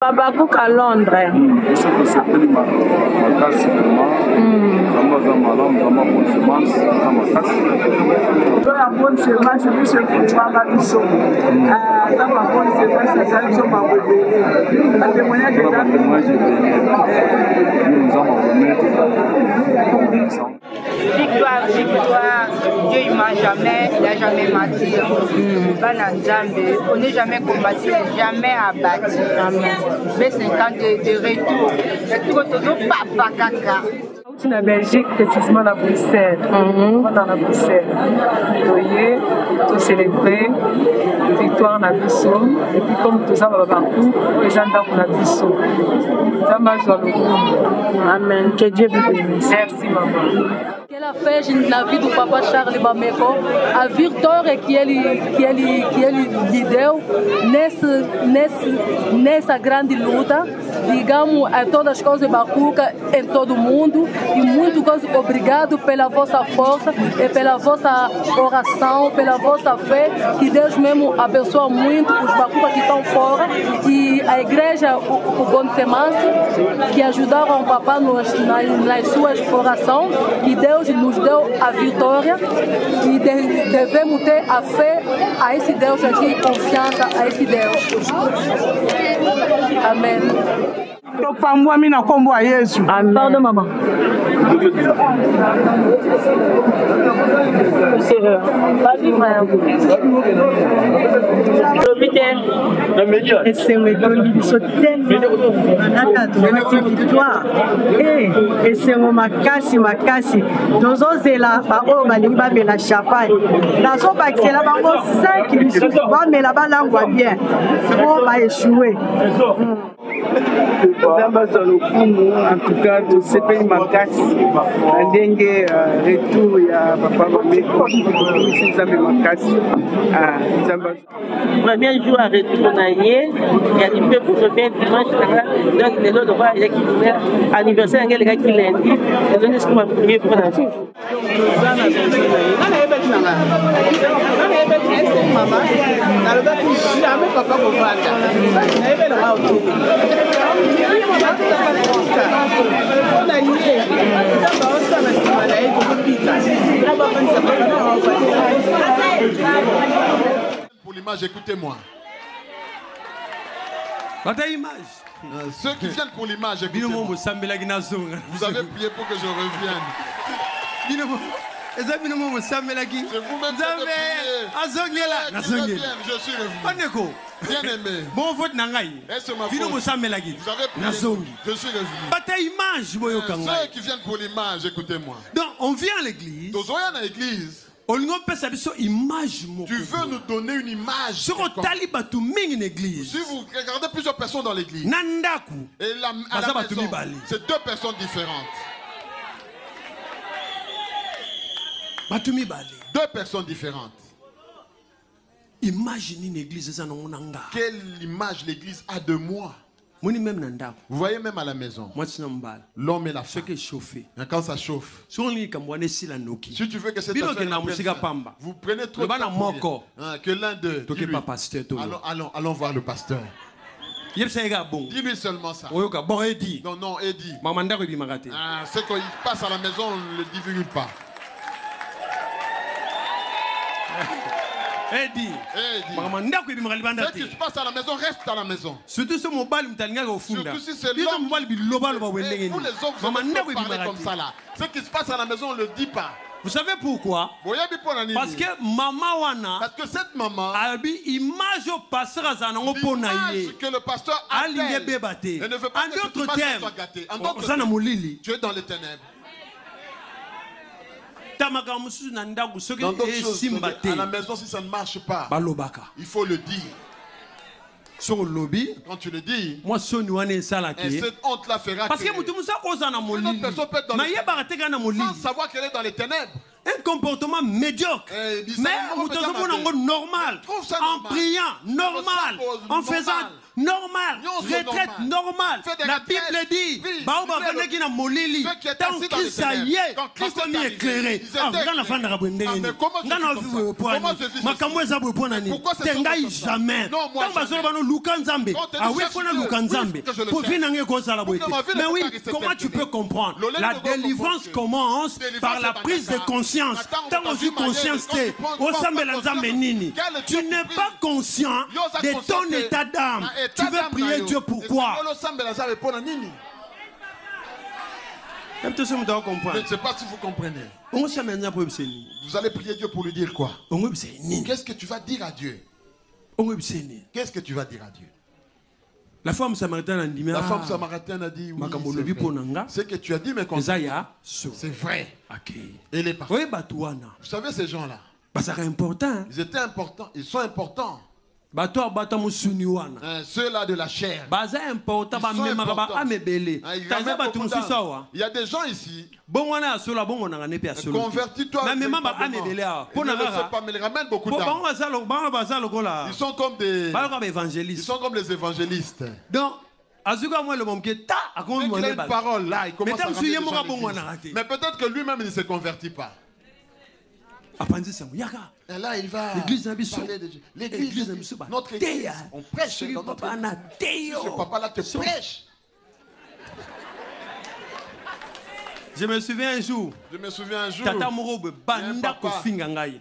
Papa Kuka Londres. Isso que você tem uma casa vraiment, vraiment bonne semence, uma casa. Toda bonne semence, nous sommes pour ma mission. Dans ma bonne semence, ça nous sommes en réveillé. La témoignage de la nous avons remis. Victoire, victoire. Dieu il m'a jamais, il n'a jamais menti. On n'est jamais combattu, jamais abattu. Mais 50 de retour. C'est toujours papa caca. Na Belgique, précisément à Bruxelles. Dans la Bruxelles. Voyez, tout célébrer, victoire na biso. Et puis comme tout ça va partout, les gens dans la biso. Amen. Que Dieu vous bénisse. Merci maman. Quelle a fait la vie du papa Charles Bameko, a Victor que ele lhe deu nessa grande luta, digamos, a todas as coisas bacuca em todo o mundo. E muito obrigado pela vossa força e pela vossa oração, pela vossa fé. Que Deus mesmo abençoe muito os bacucas que estão fora. E a igreja, o Bom Semence, que ajudaram o papá nas suas orações. Que Deus nos deu a vitória e devemos ter a fé a esse Deus aqui, confiança a esse Deus. Amém. Amen. Pardon, maman. esengo makasi tozozela baoyo balingi bamela champagne nazobakisela bango 5 lisusu bamela balangwa bien po baeshue. En tout cas, tout ce pays makasi, ndenge retour ya papa Bameko, ici ça me makasi. Premier jour à retour na ye, il y a du peu pour se faire dimanche donc les autres voix il y a qui anniversaire ngel ga qui lundi, et donc est-ce qu'on va prier pour la fille. Pour l'image, écoutez-moi. Ceux qui viennent pour l'image, écoutez-moi. Vous avez prié pour que je revienne. C'est vous-même qui avez prié. Je suis revenu. Bien aimé. Bon vote nangai. Est-ce ma faute? Vous avez prié. Je suis revenu. Ceux qui viennent pour l'image, écoutez-moi. Donc on vient à l'église. Tu veux nous donner une image. Si vous regardez plusieurs personnes dans l'église, et à la maison, c'est deux personnes différentes. Deux personnes différentes. Imaginez une église. Quelle image l'église a de moi? Vous voyez même à la maison, l'homme et la femme, quand ça chauffe, si tu veux que cette personne, vous prenez trop de temps que l'un d'eux, allons voir le pasteur. Dis-lui seulement ça. Non, non, Eddie. Ce qu'il passe à la maison, on ne le divulgue pas. Eddie. Ce qui se passe à la maison reste à la maison. Surtout si c'est l'homme. Et vous les hommes, vous ne parlez comme ça là. Ce qui se passe à la maison, on ne le dit pas. Vous savez pourquoi? Parce que maman wana. Parce que cette maman. Image que le pasteur a. Et ne veut pas que cette image soit gâtée. En d'autres termes, tu es dans les ténèbres. Dans d'autres choses, à la maison, si ça ne marche pas, il faut le dire. Quand tu le dis, et cette honte-là fera parce que une autre personne peut être dans les ténèbres sans savoir qu'elle est dans les ténèbres. Un comportement médiocre, mais normal, en priant, normal, en faisant normal, retraite normale. La Bible dit, Baoba venait na molili, tant qu'il s'aillait, Christ a mis éclairé. Ah, regarde la fin de la bende. Comment jamais. Tant bazoba no lukanzambe. Ah oui, faut na lukanzambe. Pour finir mais oui, comment tu peux comprendre? La délivrance commence par la prise de conscience. Tant que tu conscience, tu n'es pas conscient de ton état d'âme. Tu veux prier Dieu pourquoi? Je ne sais pas si vous comprenez. Vous allez prier Dieu pour lui dire quoi? Qu'est-ce que tu vas dire à Dieu? Qu'est-ce que tu vas dire à Dieu? La femme samaritaine a dit oui, ce que tu as dit, mais c'est vrai. Et les parents. Vous savez ces gens-là, ils étaient importants, ils sont importants. Ceux-là de la chair. Ils sont importants. Il y a des gens ici. Convertis-toi. Ils ne savent pas, mais ils ramènent beaucoup d'argent. Ils sont comme des évangélistes. Ils sont comme les évangélistes. Donc, il a une parole là, il commence à ramener des gens. Mais peut-être que lui-même ne se convertit pas. Et là, il va parler de Dieu. L'église, notre église, on prêche dans notre église. Ce papa là te prêche. Je me souviens un jour. Tata Morobe banda ko finga ngai.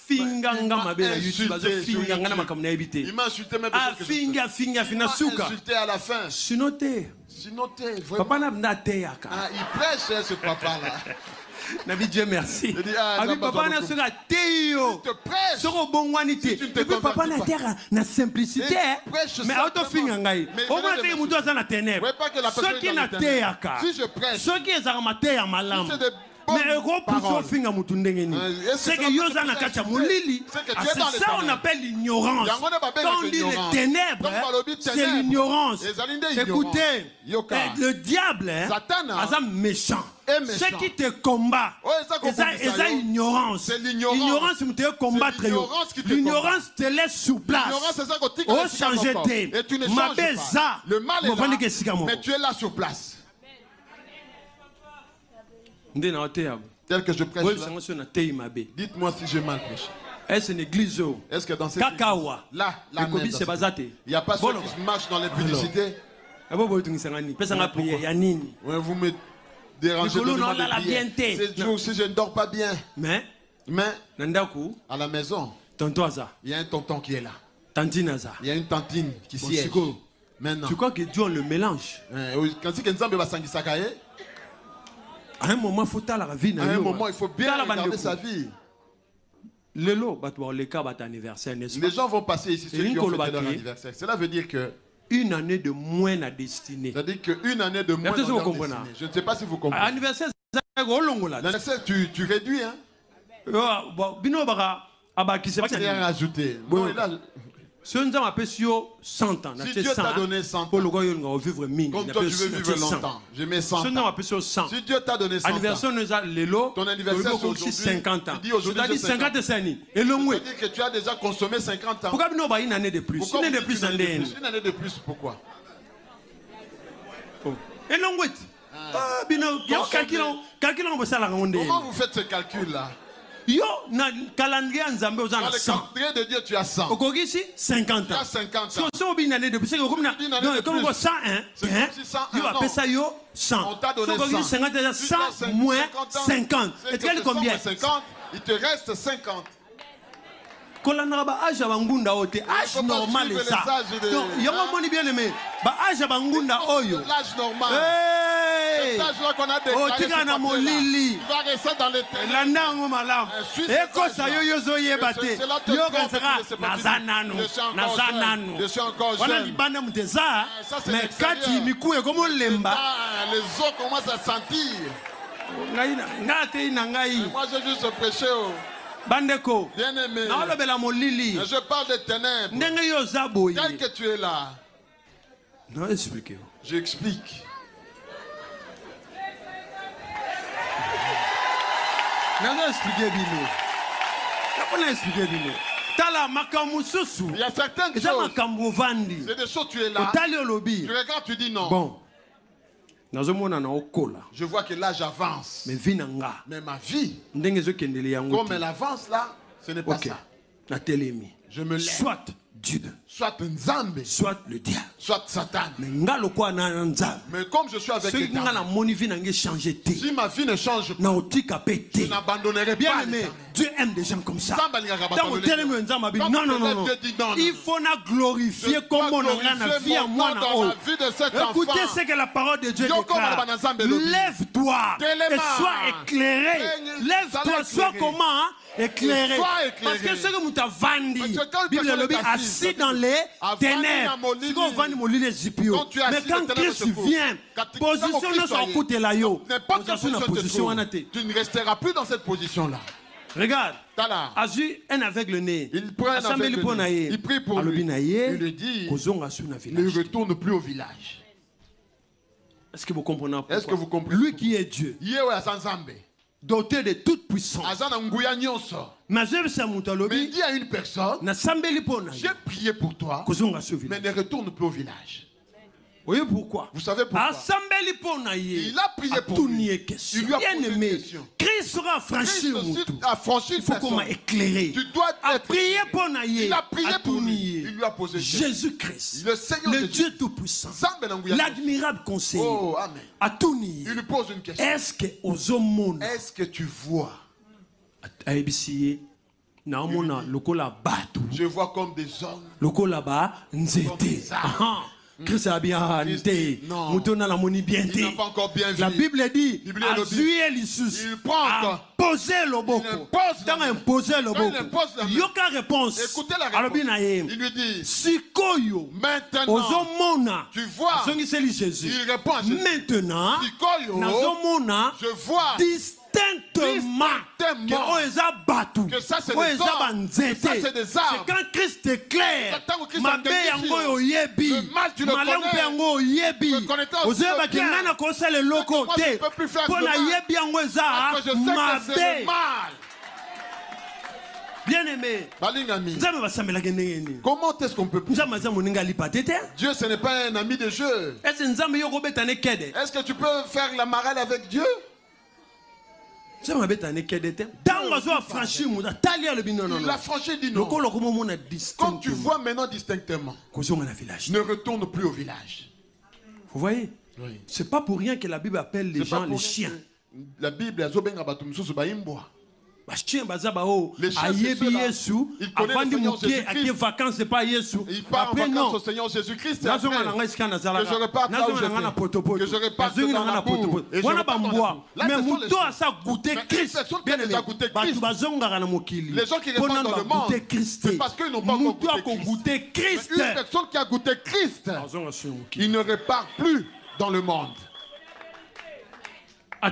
Finga mabela YouTube bazo finga ngana makamna ebité. Il m'a insulté même parce que finga fina suka. Insulté à la fin. Sinoté. Papa na teyaka. Il prêche ce papa là. Nabi Dieu merci. Abi papa na suka teyo. Soko bongwanité. Et puis papa na terre na simplicité. Mais auto finga ngai. Au moins te muto za na ténèbres. Ce qui na teyaka. Si je prêche. Ce qui est armaté à malam. Mais c'est que Yosa na kacha molili. C'est ça on appelle l'ignorance. Quand on dit les ténèbres, c'est l'ignorance. Écoutez, le diable est méchant. Ce qui te combat, c'est l'ignorance. L'ignorance te combattre. L'ignorance te laisse sur place. Oh, changer et tu ne changes pas. Le mal est là, mais tu es là sur place. Tel que je prêche là, dites-moi si j'ai mal prêché. Est-ce que dans cette église, là, il n'y a pas ceux qui marchent dans les publicités? Vous me dérangez de demander de prier. Ces jours, si je ne dors pas bien. Mais à la maison, il y a un tonton qui est là. Il y a une tantine qui siège. Maintenant. Tu crois que Dieu le mélange? À un moment, il faut la vie. À un moment, il faut bien regarder sa vie. Les gens vont passer ici, ceux qui ont fêté leur anniversaire. Cela veut dire que une année de moins à destinée. C'est-à-dire qu'une année de moins à destinée. Je ne sais pas si vous comprenez. Anniversaire, l'anniversaire, tu réduis, hein? C'est rien rajouté. Si Dieu t'a donné 100 ans, comme toi tu veux vivre longtemps, je mets 100 ans. Si Dieu t'a donné 100 ans, ton anniversaire c'est aujourd'hui, 50 ans. Tu dis aujourd'hui 50 ans. Ça veut dire que tu as déjà consommé 50 ans. Pourquoi une année de plus? Une année de plus, pourquoi? Comment vous faites ce calcul-là? Yo, na calendrier nzambe aux dans le calendrier de Dieu, tu as 100. Au ici 50 ans. Tu as 50 ans. Si on une année de plus, c'est comme ça. Non, comme 101. Tu vas payer ça yo 100. On t'a donné 100. 50 100 moins 50. Et tu as combien? 50. Il te reste 50. Kolanaba âge bangunda ote âge normal est ça. Donc yango moni bien aimé. Ba âge bangunda oyo. L'âge normal. Hey! L'âge là qu'on a déclaré. Otika na molili. Il va rester dans les la nango malam. Eko sa yo yozo yebate. Yo kasera nazananu. Nazananu. Je suis encore jeune. Wana libana muteza. Mais kati miku ekomo lemba. Les os commencent à sentir. Ngate nangai. Moi j'ai juste prêché. Bandeko, bien aimé, je parle de ténèbres. Tel que tu es là, non, expliquez. J'explique. Non, expliquez bien. Il y a certaines choses. C'est des choses, tu es là. Tu regardes, tu dis non. Bon. Je vois que l'âge avance. Mais ma vie, comme elle avance là, ce n'est pas ça. Je me lève. Soit Dieu, soit Nzambe, soit le diable, soit Satan. Mais comme je suis avec l'Éternel, si ma vie ne change pas, je n'abandonnerai pas. Dieu aime des gens comme ça. Non, non, non. Il faut glorifier comme on a la vie à moi. Écoutez ce que la parole de Dieu déclare. Lève-toi et sois éclairé. Lève-toi, sois comment éclairé. Parce que ce que nous avons vendu, Bible le dit, assis dans les ténèbres. Mais quand Christ vient, position sur le côté là, tu ne resteras plus dans cette position-là. Regarde, Azu un aveugle né. Il prend un aveugle né. Il prie pour lui. Il lui dit, ne retourne plus au village. Est-ce que vous comprenez? Est-ce que vous comprenez? Lui qui est Dieu, doté de toute puissance. Mais il dit à une personne, j'ai prié pour toi, mais ne retourne plus au village. Vous voyez pourquoi? Vous savez pourquoi? Il a prié pour lui. Il lui a posé une question. Christ sera franchi. Il faut qu'on m'a éclairé. Tu dois être prié pour il a prié pour lui. Il lui a posé une question. Jésus-Christ, le Seigneur, le Dieu Tout-Puissant, l'admirable conseiller, à tout nier. Il lui pose une question. Est-ce que aux hommes, est-ce que tu vois? Je vois comme des hommes. Christ a bien hanté. Il n'a pas encore bien vu. La Bible dit, il prend poser le boko. Dans imposer le boko. Yoka réponse. Écoutez la réponse. Il lui dit, Sikoyo. Maintenant, tu vois. Jésus. Il répond à Jésus. Maintenant, je vois. Que ça c'est des arbres. C'est quand Christ est clair. Le mal tu le connais. Bien aimé, comment est-ce qu'on peut prier? Dieu, ce n'est pas un ami de jeu. Est-ce que tu peux faire la marelle avec Dieu? Il l'a franchi, dit non. Comme tu vois maintenant distinctement, ne retourne plus au village. Vous voyez? Oui. C'est pas pour rien que la Bible appelle les gens les chiens. La Bible, les chiens, ils connaissent vacances, c'est pas Jésus. Il part en vacances au Seigneur Jésus-Christ. Que je reparte là où j'étais. Que je reparte dans la boue. Et je reparte dans la boue. Les gens qui répandent dans le monde, c'est parce qu'ils n'ont pas encore goûté Christ. Une personne qui a goûté Christ, il ne repart plus dans le monde. Même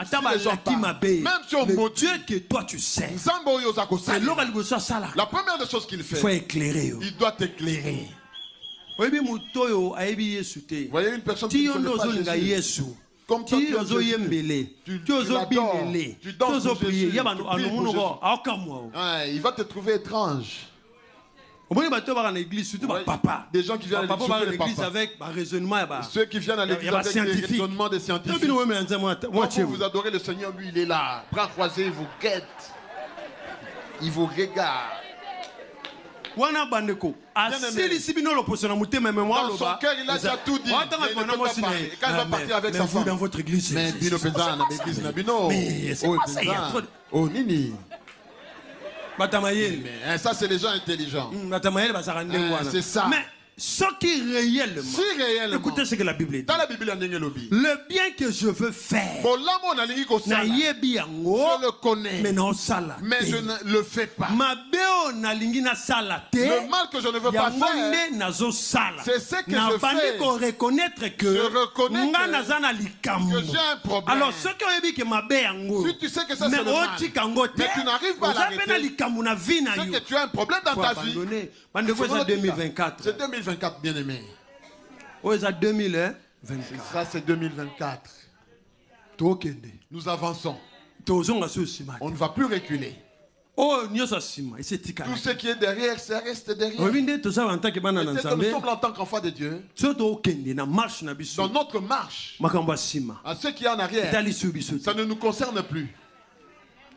si les gens parlent, même si on le Dieu que toi tu sais, la première des choses qu'il fait, faut éclairer. Il doit éclairer. Vous voyez une personne qui ne connaît pas Jésus. Comme toi, tu l'adores, tu danses pour Jésus, il va te trouver étrange. Des gens qui viennent à l'église avec raisonnement. Ceux qui viennent à l'église avec des raisonnements des scientifiques. Quand vous adorez le Seigneur, lui il est là. Bras croisés, il vous guette. Il vous regarde. Dans son cœur, il a déjà tout dit. Quand il va partir avec sa femme. Dans votre église, mais oh, Nini. Mais ça, c'est les gens intelligents. C'est ça. Mais ce qui réellement, écoutez ce que la Bible dit. Dans la Bible, le bien que je veux faire, je le connais, mais je ne le fais pas. Le mal que je ne veux pas faire, c'est ce que je fais. Je reconnais que j'ai un problème. Alors, ce qui est si tu sais que ça c'est le mal, mais tu n'arrives pas à l'arrêter, c'est que tu as un problème dans ta vie. C'est 2024. C'est 2024, bien aimé. Oui, c'est 2024. Ça, c'est 2024. Nous avançons. On ne va plus reculer. Tout ce qui est derrière, ça reste derrière. Et c'est comme nous sommes en tant qu'enfants de Dieu. Dans notre marche, à ce qui est en arrière, ça ne nous concerne plus.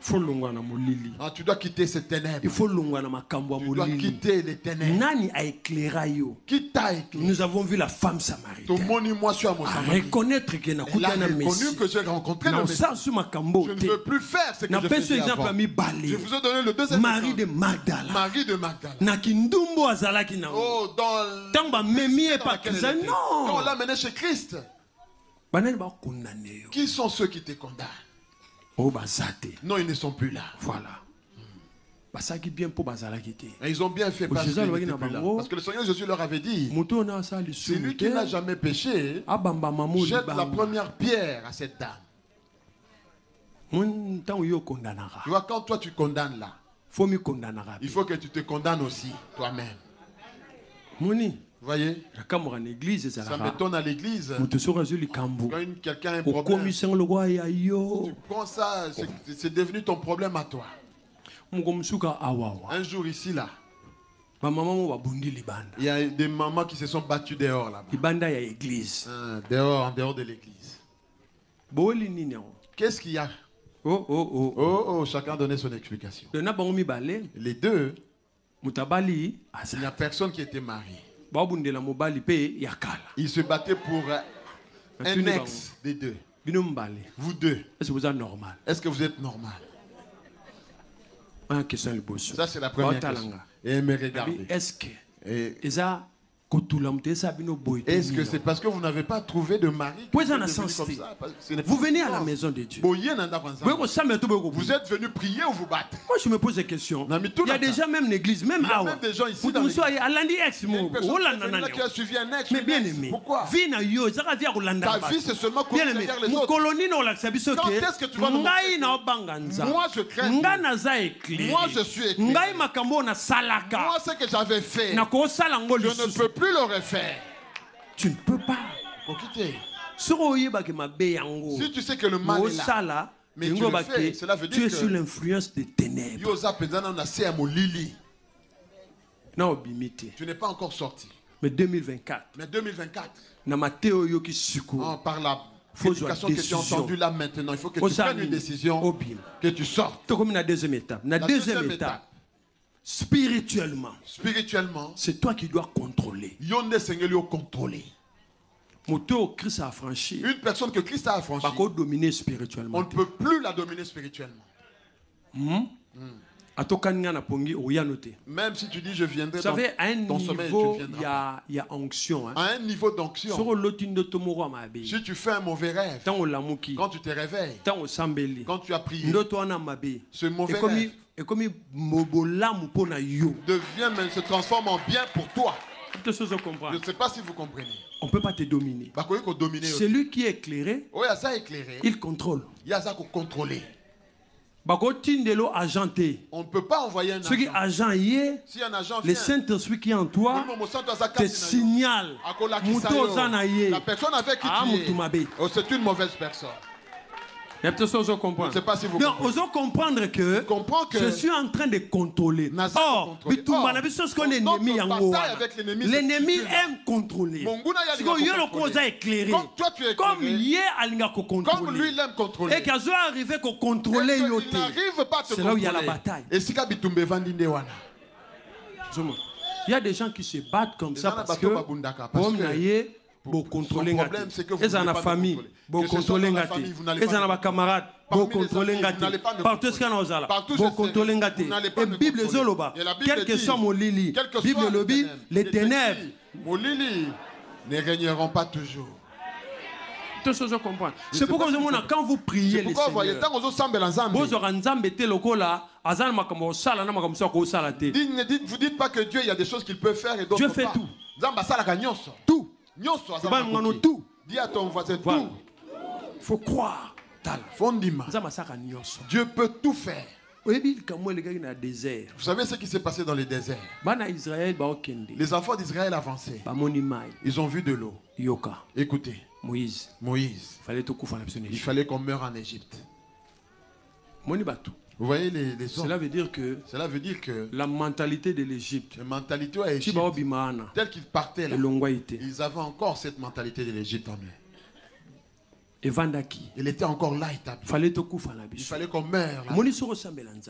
Tu dois quitter ces ténèbres. Tu dois quitter les ténèbres. Qui t'a éclairé? Nous avons vu la femme samaritaine. Reconnaître que n'a reconnu que j'ai rencontré le Messie. Je ne veux plus faire ce que je faisais avant. Je vous ai donné le deuxième Marie de Magdala. Marie de Magdala. Oh, dans quand on l'a mené chez Christ. Qui sont ceux qui te condamnent? Non, ils ne sont plus là. Voilà. Et ils ont bien fait parce que le Seigneur Jésus leur avait dit, celui qui n'a jamais péché jette la première pierre à cette dame. Tu vois, quand toi tu condamnes là, il faut que tu te condamnes aussi toi-même. Vous voyez, ça m'étonne à l'église. Quand quelqu'un a un problème, tu prends ça, c'est devenu ton problème à toi. Un jour ici là, il y a des mamans qui se sont battues dehors là-bas. Dehors, en dehors de l'église. Qu'est-ce qu'il y a? Chacun donnait son explication. Les deux, il n'y a personne qui était marié. Il se battait pour un ex des deux. Vous deux. Est-ce que vous êtes normal? Est-ce que vous êtes normal? Ça c'est la première question. Et me regardez. Est-ce que c'est parce que vous n'avez pas trouvé de mari que vous venez à la maison de Dieu. Vous êtes venu prier ou vous battre? Moi je me pose des questions. Il y a déjà même l'église, même il y a même des gens ici dans l'église. Il y a une personne qui a suivi un ex. Mais bien aimé. Pourquoi? Ta vie c'est seulement courir derrière les autres. Quand est-ce que tu vas nous montrer? Moi je crains. Moi je suis éclairé. Moi ce que j'avais fait, je ne peux plus le refaire. Tu ne peux pas. Si tu sais que le mal est là, mais tu le fais, cela veut dire tu es sous l'influence des ténèbres. Tu n'es pas encore sorti. Mais 2024. Par la éducation que tu as entendue là maintenant, il faut que tu prennes une décision, que tu sortes. La deuxième étape. Spirituellement, c'est toi qui dois contrôler. Une personne que Christ a affranchie, dominer spirituellement. On ne peut plus la dominer spirituellement. Même si tu dis je viendrai dans ton sommeil, tu viendras. Il y a onction. À un niveau d'onction. Si tu fais un mauvais rêve, quand tu te réveilles, quand tu as prié, ce mauvais rêve se transforme en bien pour toi. Je ne sais pas si vous comprenez. On ne peut pas te dominer. Celui qui est éclairé, il contrôle. On ne peut pas envoyer un agent. Si un agent le Saint-Esprit qui est en toi te signale la personne avec qui tu es, c'est une mauvaise personne. Je ne sais pas si vous comprenez. Osons comprendre que je suis en train de contrôler. Or, l'ennemi aime contrôler. Comme lui il aime contrôler. Et qu'il arrive à contrôler. C'est là où il y a la bataille. Il y a des gens qui se battent comme ça parce que pour contrôler la famille, pour contrôler la camarade, pour contrôler la partout ce qu'on a pour contrôler la Bible Zoloba, quel que soit mon lili, Bible lobby, les ténèbres, mon lili ne régneront pas toujours. C'est pourquoi quand vous priez les Seigneur, vous dites pas que Dieu il y a des choses qu'il peut faire et d'autres Dieu fait tout. Tout. Dis à ton voisin tout. Il faut croire. Dieu peut tout faire. Vous savez ce qui s'est passé dans les déserts? Les enfants d'Israël avançaient. Ils ont vu de l'eau. Écoutez, Moïse, il fallait qu'on meure en Égypte. Vous voyez les hommes. Cela veut dire que la mentalité de l'Égypte, telle qu'ils partaient là, ils avaient encore cette mentalité de l'Égypte en eux. Il était encore là établi. Il fallait qu'on meure là. Vous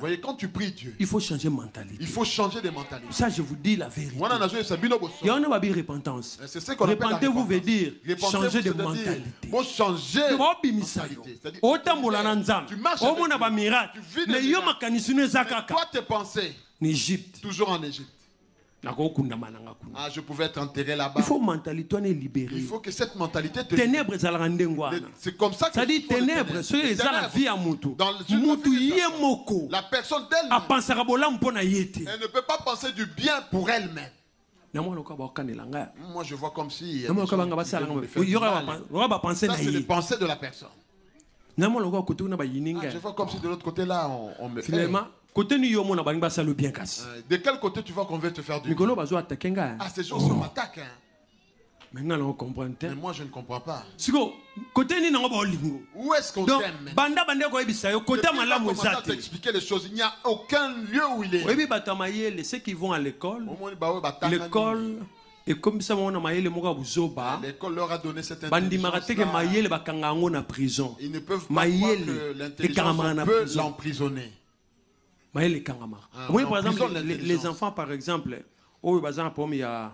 voyez, quand tu pries Dieu, il faut changer de mentalité. Il faut changer de mentalité. Ça, je vous dis la vérité. Il y a une repentance. Repentez-vous veut dire changer de mentalité. Faut changer de mentalité. Tu marches avec Dieu. Mais toi, tes pensées, toujours en Égypte. Ah, je pouvais être enterré là-bas. Il faut mentalité libérée. Il faut que cette mentalité te ténèbres. C'est comme ça que ça dit ténèbres. C'est la vie à Moutou. La personne d'elle-même, elle ne peut pas penser du bien pour elle-même. Moi je vois comme si ça c'est les pensées de la personne. Je vois comme si de l'autre côté là on me finalement. De quel côté tu vois qu'on veut te faire du bien? Ah, ces gens se m'attaquent. Maintenant, on comprend. Mais moi, je ne comprends pas. Où est-ce qu'on t'aime? Depuis à t'expliquer les choses, il n'y a aucun lieu où il est. Ceux qui vont à l'école, l'école et comme ça, l'école leur a donné cette intelligence. Ils ne peuvent pas croire que l'intelligence peut l'emprisonner. Oui, par exemple, les enfants, par exemple, il y a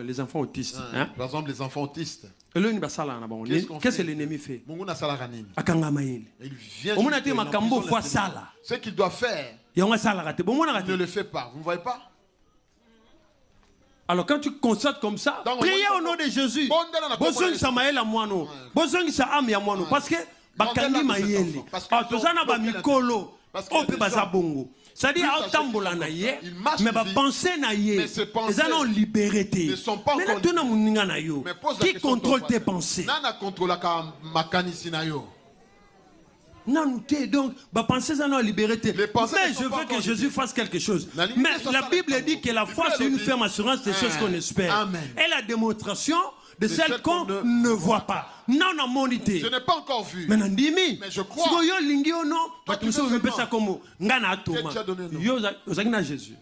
les enfants autistes. Par exemple, les enfants autistes. Qu'est-ce que l'ennemi fait? Il vient ce qu'il doit faire, il ne le fait pas. Vous ne voyez pas? Alors quand tu constates comme ça, priez au nom de Jésus. Parce que bakangi mayele. Tozana ba mikolo. C'est-à-dire atambola na ye, mais ba penser na ye. Les gens ont liberté. Mais là tu n'as muninga na yo. Qui contrôle tes pensées? Nana contrôle makanisi na yo. Non, donc, penser à la liberté. Mais je veux que Jésus fasse quelque chose. Mais la Bible dit que la foi, c'est une ferme assurance des choses qu'on espère. Et la démonstration de celles qu'on ne voit pas. Non, non, mon idée. Je n'ai pas encore vu. Mais je crois. Jésus.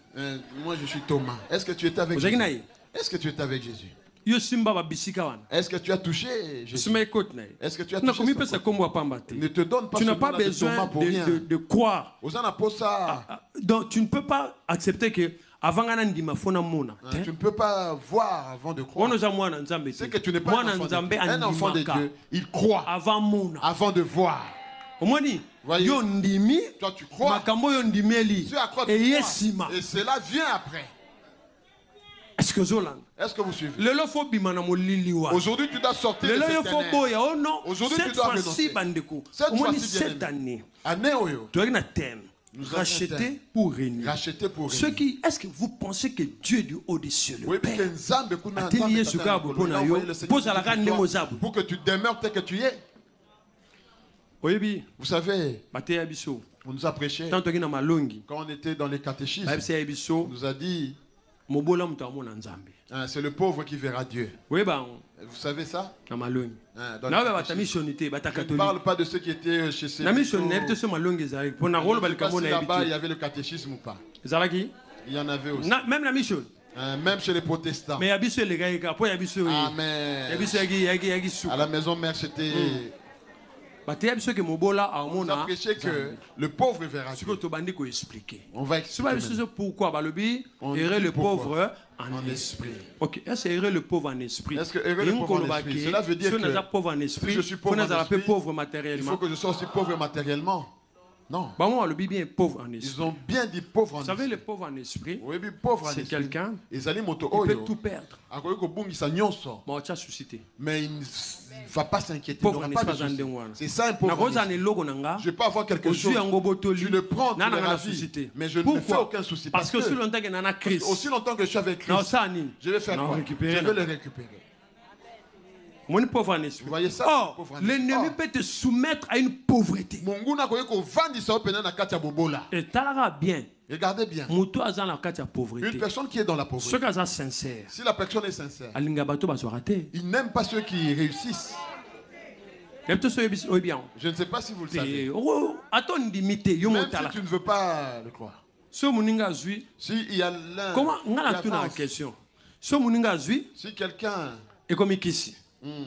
Moi, je suis Thomas. Est-ce que tu étais avec Jésus? Est-ce que tu étais avec Jésus? Est-ce que tu as touché Jésus? Est-ce que tu as touché? Ne te donne pas. Tu n'as pas besoin de croire. Donc tu ne peux pas accepter que avant tu ne peux pas voir avant de croire. C'est que tu n'es pas un enfant de Dieu. Il croit avant de voir. Voyez, toi tu crois. Tu as crois, et cela vient après. Est-ce que vous suivez? Aujourd'hui tu dois sortir de cette ténèbres. Aujourd'hui tu dois renoncer. Cette année, racheter pour régner. Est-ce que vous pensez que Dieu du haut des cieux, le Père, pour que tu demeures tel que tu es? Vous savez, on nous a prêché quand on était dans les catéchismes. On nous a dit c'est le pauvre qui verra Dieu. Vous savez ça? Je ne parle pas de ceux qui étaient chez ces là-bas, il y avait le catéchisme ou pas? Il y en avait aussi. Même la mission. Même chez les protestants. Mais Amen. À la maison mère, c'était... On a prêché que le pauvre verra Dieu. On va expliquer pourquoi errer le pauvre en esprit. Ok, est-ce que errer le pauvre en esprit? Est-ce que errer le pauvre en esprit? Cela veut dire que si je suis pauvre en esprit, il faut que je sois aussi pauvre matériellement. Non. Ils ont bien dit pauvre en esprit. Vous savez, le pauvre en esprit, c'est quelqu'un qui peut tout perdre. Mais il ne va pas s'inquiéter. C'est ça un pauvre en esprit. Je peux avoir quelque chose. Tu le prends, tu l'as vie. Mais je ne me fais aucun souci. Parce que aussi longtemps que je suis avec Christ, je vais faire quoi? Je vais le récupérer. Mon pauvre en esprit. Vous voyez ça? Oh, l'ennemi peut te soumettre à une pauvreté. Et t'as bien. Regardez bien. Une personne qui est dans la pauvreté. Si la personne est sincère, il n'aime pas ceux qui réussissent. Je ne sais pas si vous le savez. Même si tu ne veux pas le croire. Si il y a l'un. Comment on a la question? Si quelqu'un. est comme ici.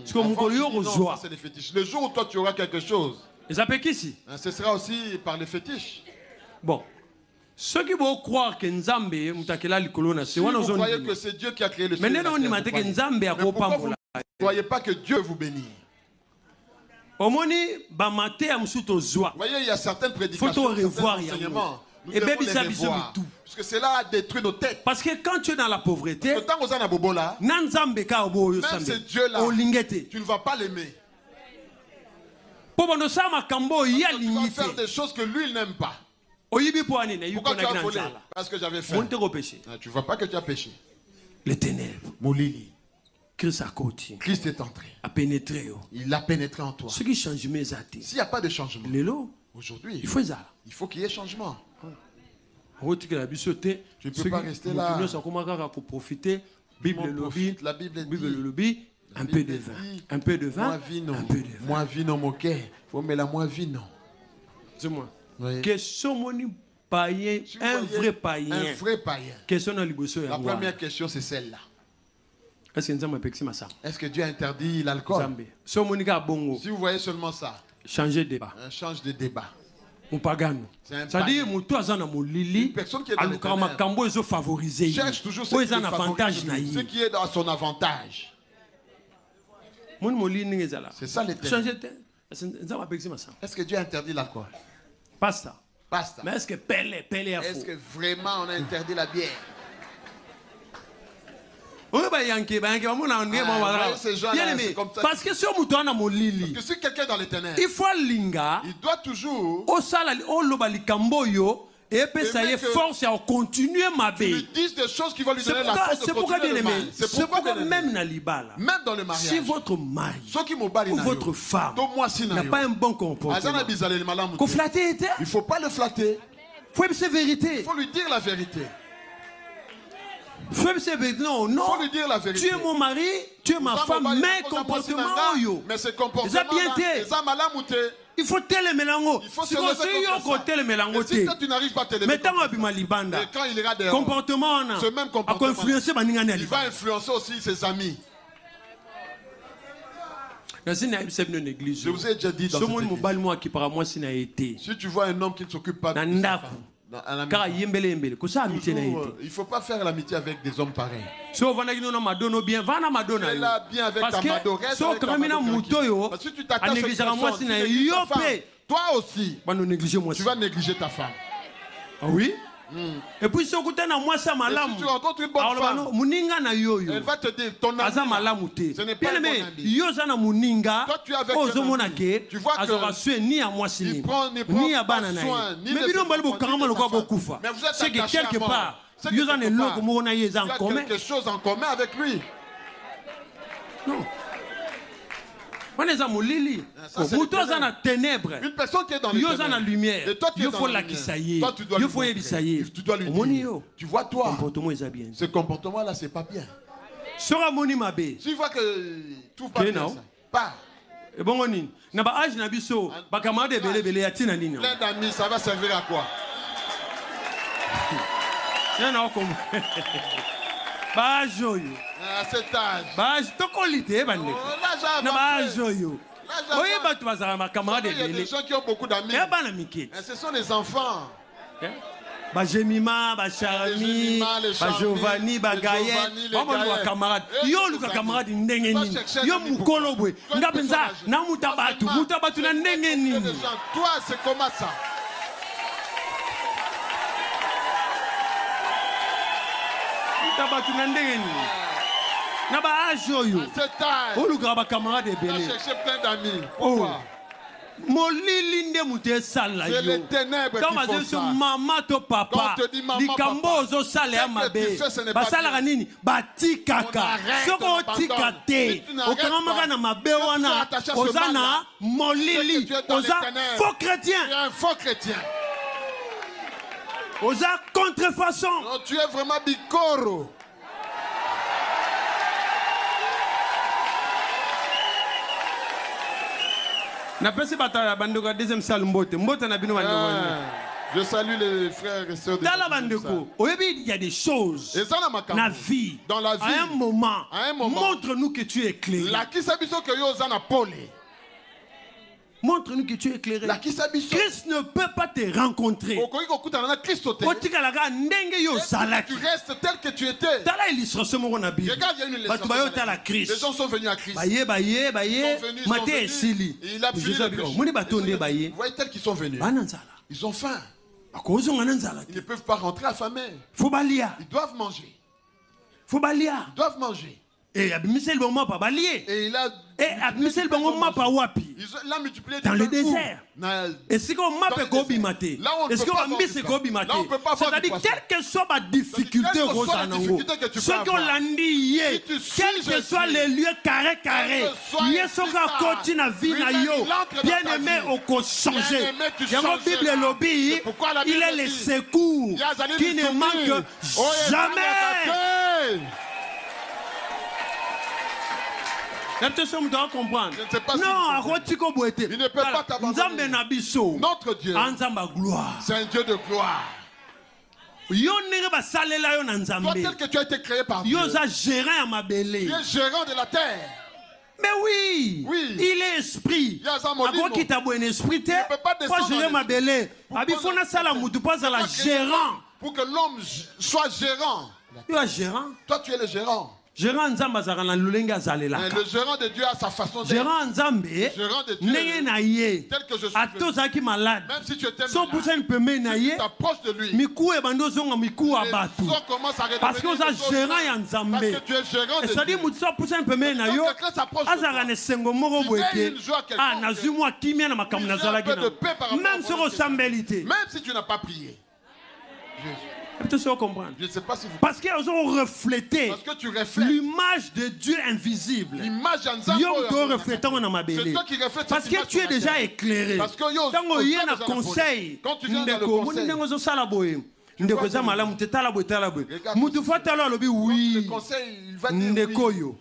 C'est des fétiches. Le jour où toi tu auras quelque chose, ce sera aussi par les fétiches. Bon. Ceux qui vont croire que Nzambe si vous croyez que c'est Dieu qui a créé le ciel et la terre, mais pourquoi vous ne croyez pas que Dieu vous bénit? Vous voyez, il y a certaines prédications, certains enseignements. Nous devons les revoir. Parce que cela a détruit nos têtes. Parce que quand tu es dans la pauvreté, même ce Dieu-là, tu ne vas pas l'aimer. Tu vas faire des choses que lui n'aime pas. Pourquoi tu as volé? Parce que j'avais faim. Tu ne vois pas que tu as péché. Les ténèbres. Christ est entré. Il a pénétré en toi. S'il n'y a pas de changement, aujourd'hui, il faut qu'il y ait changement. Tu ne peux pas rester là. La Bible dit, un peu de vin. Un peu de vin. Moi vino moquet. Faut mettre la moi vino. Dis-moi. Question païen, un vrai païen. Un vrai païen. La première question c'est celle-là. Est-ce que Dieu a interdit l'alcool? Si vous voyez seulement ça, changer de débat. Change de débat. C'est-à-dire une personne qui est dans les cherche toujours ce qui est dans son avantage. C'est ça l'éternel. Est-ce que Dieu a interdit l'alcool? Pasta. Mais est-ce que est-ce que vraiment on a interdit la bière? Parce que si quelqu'un est dans les ténèbres, il doit toujours et ça y est force à continuer ma vie. Lui disent des choses qui vont lui donner la force de continuer le mal. C'est pourquoi même dans le mariage, si votre mari ou votre femme n'a pas un bon comportement, il ne faut pas le flatter. Il faut vérité. Il faut lui dire la vérité. Non, lui dire la vérité. Tu es mon mari, tu es ma femme, mais comportement mais ce comportement il faut telle mélango. Il faut se lever si toi tu n'arrives pas à te lever, quand il ira dehors, ce même comportement, il va influencer aussi ses amis. Je vous ai déjà dit dans cette église, si tu vois un homme qui ne s'occupe pas de sa femme, il ne faut pas faire l'amitié avec des hommes pareils. Si tu es là bien avec ta mado, reste avec ta mado. Si tu t'attaches avec ta femme, toi aussi, tu vas négliger ta femme. Ah oui? Et puis si tu rencontres une bonne femme, elle va te dire ton ami, ce n'est pas un bon ami. Toi tu es avec un ami, tu vois que il prend pas soin ni de sa femme. Mais vous êtes attaché à mort. Tu as quelque chose en commun avec lui. Non. Une personne qui est dans les lumière, et toi tu es dans la lumière. Toi tu dois lui dire. Tu vois toi, ce comportement là c'est pas bien. Si tu vois que tout va bien, pas. Plein d'amis, ça va servir à quoi? À cet âge. Il y a des gens qui ont beaucoup d'amis. Ce sont les enfants. Bajemima, Bacharami, Bajovani, Bagaye, camarade. Yo luka camarade ndengeni. Yo mukolobwe. Ngapenza na mutabatu na ndengeni. Toi c'est comment ça? Mutabatu na ndengeni. Na ba ajoyo. O luka ba camarade belé. Chercher plein d'amis. Pourquoi? C'est les ténèbres qui font ça. Maman to papa. Quand on te dit maman, papa, ce que tu fais, ce n'est pas bien. Batikaka. Soko tikate. Okamaka na mabewana. Ozana molili. Oza faux chrétien. Tu es un faux chrétien. Oza contrefaçon. Non, tu es vraiment bikoro. Je salue les frères et sœurs de il y a des choses dans la vie. À un moment, montre-nous que tu es éclairé. Montre-nous que tu es éclairé. Christ ne peut pas te rencontrer. Tu restes tel que tu étais. Regarde, il y a une illustration. Les gens sont venus à Christ. Il a pris le péché. Vous voyez tels qu'ils sont venus. Ils ont faim. Ils ne peuvent pas rentrer affamés. Ils doivent manger. Ils doivent manger. Et il a multiplié dans le désert. Et si on m'a fait Gobi Maté, est-ce qu'on a mis ce Gobi Maté? C'est-à-dire, quelle que soit ma difficulté, ce qu'on l'a dit, quels que soient les lieux carrés, Yesoka continue à vivre, bien aimé, on peut changer. Dans la Bible, il est le secours qui ne manque jamais. Attention, vous devez comprendre. Non, il ne peut pas t'abandonner. Notre Dieu, c'est un Dieu de gloire. Toi, tel que tu as été créé par Dieu, tu es gérant de la terre. Mais oui, il est esprit. Il ne peut pas descendre ma belle. Pour que l'homme soit gérant. Toi, tu es le gérant. Le gérant de Dieu a sa façon d'être. Gérant de Dieu, tel que je suis malade. Même si tu étais malade, tu t'approches de lui. Les gens commencent à redonner parce que tu es gérant de Dieu. Quelqu'un s'approche de toi. Même si tu n'as pas prié. Je ne sais pas si vous... Parce qu'ils ont reflété l'image de Dieu invisible. Parce que tu es déjà éclairé. Quand il y a un conseil,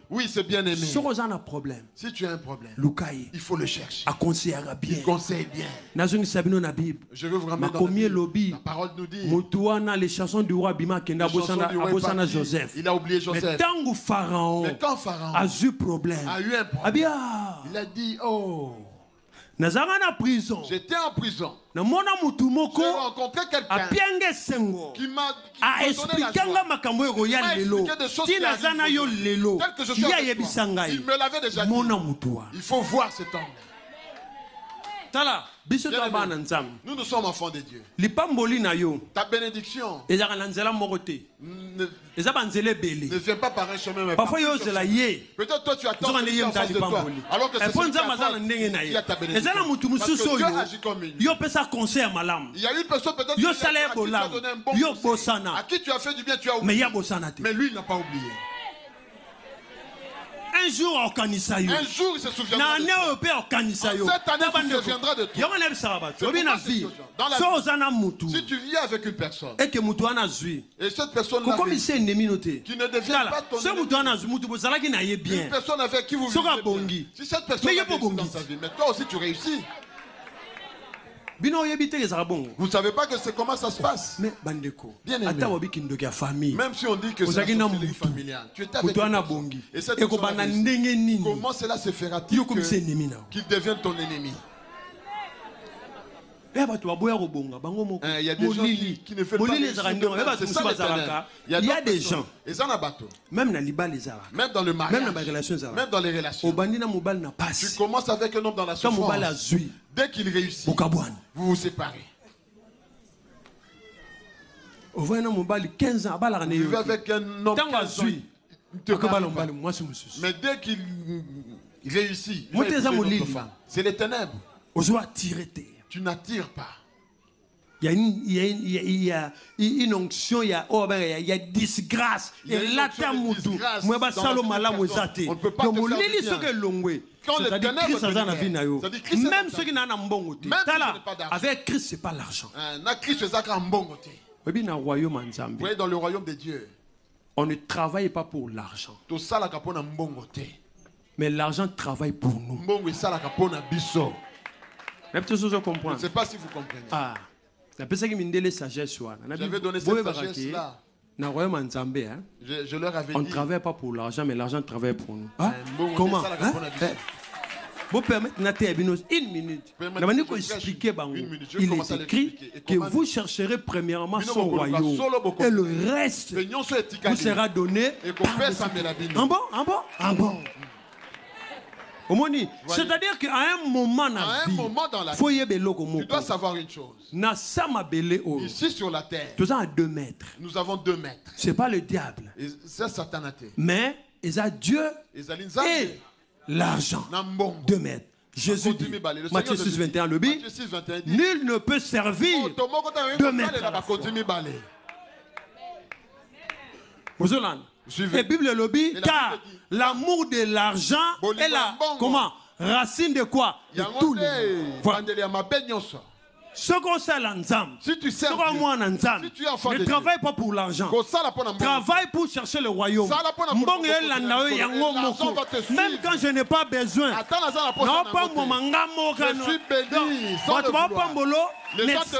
oui, c'est bien aimé. Si tu as un problème, il faut le chercher. Il conseille bien. Je veux vous ramener dans la parole nous dit. Les chansons du roi Bima Kenda Bossana Joseph. Il a oublié Joseph. Mais quand Pharaon a eu un problème, il a dit, oh, j'étais en prison. J'ai rencontré quelqu'un qui m'a expliqué des choses qui arrivent. Quelque chose il me l'avait déjà dit. Il faut voir cet homme. Nous sommes enfants de Dieu. Ta bénédiction ne vient pas par un chemin, mais parfois peut-être toi tu attends que en face de toi, alors que c'est celui qui a ta bénédiction. Parce que Dieu agit comme une. Il y a une personne peut-être qui t'a donné un bon conseil, à qui tu as fait du bien, tu as oublié. Mais lui, il n'a pas oublié. Un jour, il se souviendra de toi. Cette année, il se souviendra de toi. Si tu vis avec une personne et cette personne qui ne devient pas ton ennemi, une personne avec qui vous vivez, si cette personne a réussi dans sa vie, mais toi aussi tu réussis. Vous ne savez pas que c'est comment ça se passe. Bien aimé. Même si on dit que c'est une famille familiale, tu étais avec et cette personne, comment cela se fera-t-il qu'il devienne ton ennemi? Il y a des gens qui ne font pas c'est ça les ténèbres. Il y a des gens, même dans le mariage, même dans les relations, tu commences avec un homme dans la souffrance. Dès qu'il réussit, vous vous séparez. Vous vivez 15 ans, vous vivez avec un homme 15 ans, mais dès qu'il réussit, c'est les ténèbres. Tu n'attires pas. Il y a une onction, il y a disgrâce. Et là, on ne peut pas te faire du bien. Quand les ténèbres même ceux qui n'ont pas bon avec Christ, ce n'est pas l'argent. Vous voyez, dans le royaume de Dieu, on ne travaille pas pour l'argent. Mais l'argent travaille pour nous. Je ne sais pas si vous comprenez. J'avais donné cette sagesse-là. Je leur avais dit. On ne travaille pas pour l'argent, mais l'argent travaille pour nous. Hein? Comment? Vous permettez une minute. Il est écrit que vous chercherez premièrement son royaume et le reste vous sera donné. En bon. C'est-à-dire qu'à un moment dans la vie, tu dois savoir une chose. Ici sur la terre, nous avons 2 mètres. Ce n'est pas le diable. Mais il a Dieu et l'argent. 2 mètres. Jésus dit, Matthieu 6, 21, le dit, nul ne peut servir 2 mètres. La Bible le dit, car l'amour de l'argent est la racine de quoi? De tous les maux. Ce qu'on sait l'ensemble, si tu sais, ne travaille pas pour l'argent. Travaille pour chercher le royaume. Même quand je n'ai pas besoin. Je suis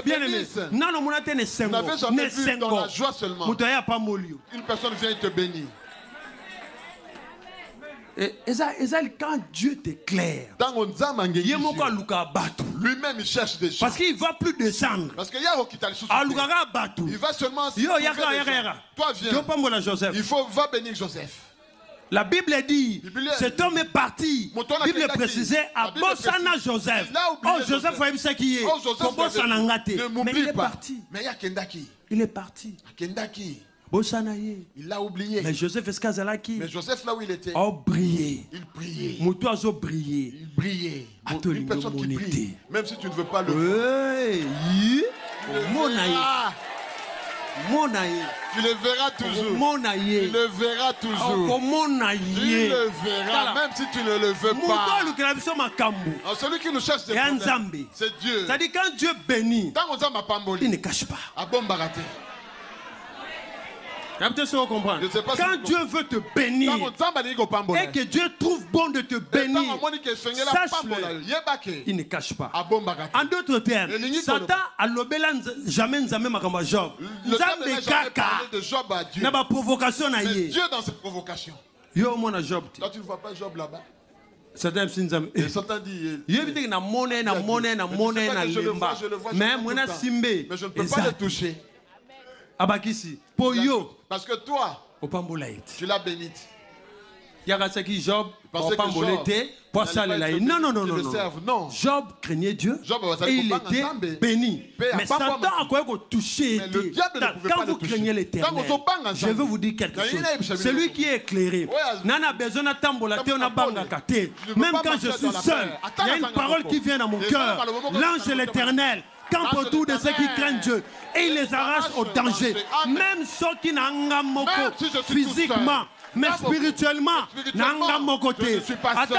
béni. Vous n'avez jamais vu dans la joie seulement. Une personne vient te bénir. Et quand Dieu t'éclaire, lui-même il cherche des choses. Parce qu'il ne va plus descendre. Parce qu'il va seulement se toi viens. Il faut va bénir Joseph. La Bible dit, cet homme est parti. La Bible précisait à Bossana Joseph. Oh, Joseph, vous savez qui est. Mais il est parti. Il est parti. Il l'a oublié. Mais Joseph Mais Joseph, là où il était, brillait. Il brillait. Il brillait. Une personne qui brille. Même si tu ne veux pas le tu le verras toujours. Tu le verras toujours. Tu le verras. Même si tu ne le veux pas. Celui qui nous cherche, c'est Dieu. C'est-à-dire quand Dieu bénit, il ne cache pas. Quand Dieu veut te bénir et que Dieu trouve bon de te bénir, sache-le, il ne cache pas. En d'autres termes, Satan a l'obéla jamais nzambe makambo Job. Nzambe kaka na ba provocation na ye. Dieu dans cette provocation. Yo mona Job. Toi tu ne vois pas Job là-bas. Satan dit mais je ne peux pas le toucher. Abakisi Poyo. Parce que toi, tu l'as bénite. Job, non. Job craignait Dieu et il était béni. Mais Satan a quoi touché. Quand vous craignez l'Éternel, je veux vous dire quelque chose. Celui qui est éclairé, même quand je suis seul, il y a une parole qui vient dans mon cœur. L'ange de l'Éternel campe autour de ceux qui craignent Dieu et il les arrache au danger. Même ceux qui n'ont pas physiquement, mais spirituellement, n'ont pas côté. Parce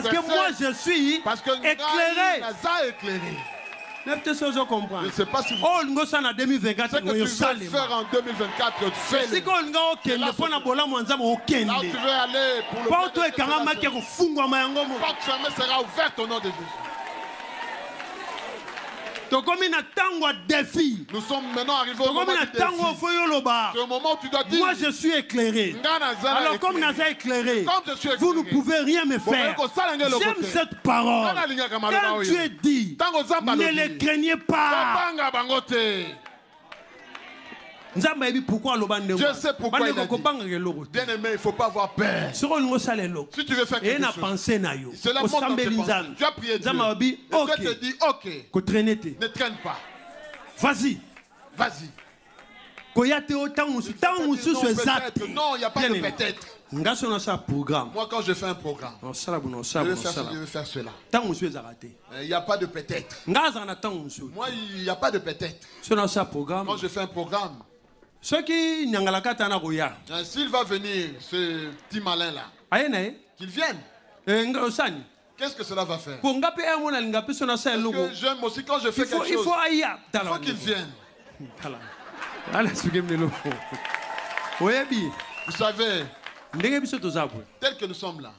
que moi je suis éclairé. Je ne sais pas si vous en 2024, ce que tu veux faire en 2024, fais-le. Là tu veux aller pour le porte fermée sera ouverte au nom de Jésus. Nous sommes maintenant arrivés au moment du défi. C'est au moment où tu dois dire, moi je suis éclairé. Alors comme Naza est éclairé, vous ne pouvez rien me faire. J'aime cette parole. Quand Dieu dit, ne les craignez pas. Je sais pourquoi il a dit. Bien-aimé, il ne faut pas avoir peur. Si tu veux faire quelque chose, c'est la montre de tes pensées. Tu as prié Dieu. Et Dieu te dit, ok, ne traîne pas. Vas-y. Non, il n'y a pas de peut-être. Moi, quand je fais un programme, je veux faire cela. Il n'y a pas de peut-être. Moi, il n'y a pas de peut-être. Quand je fais un programme, s'il va venir, ce petit malin-là, qu'il vienne. Qu'est-ce que cela va faire? Parce que j'aime aussi quand je fais quelque chose, il faut qu'il vienne. Vous savez, tel que nous sommes là,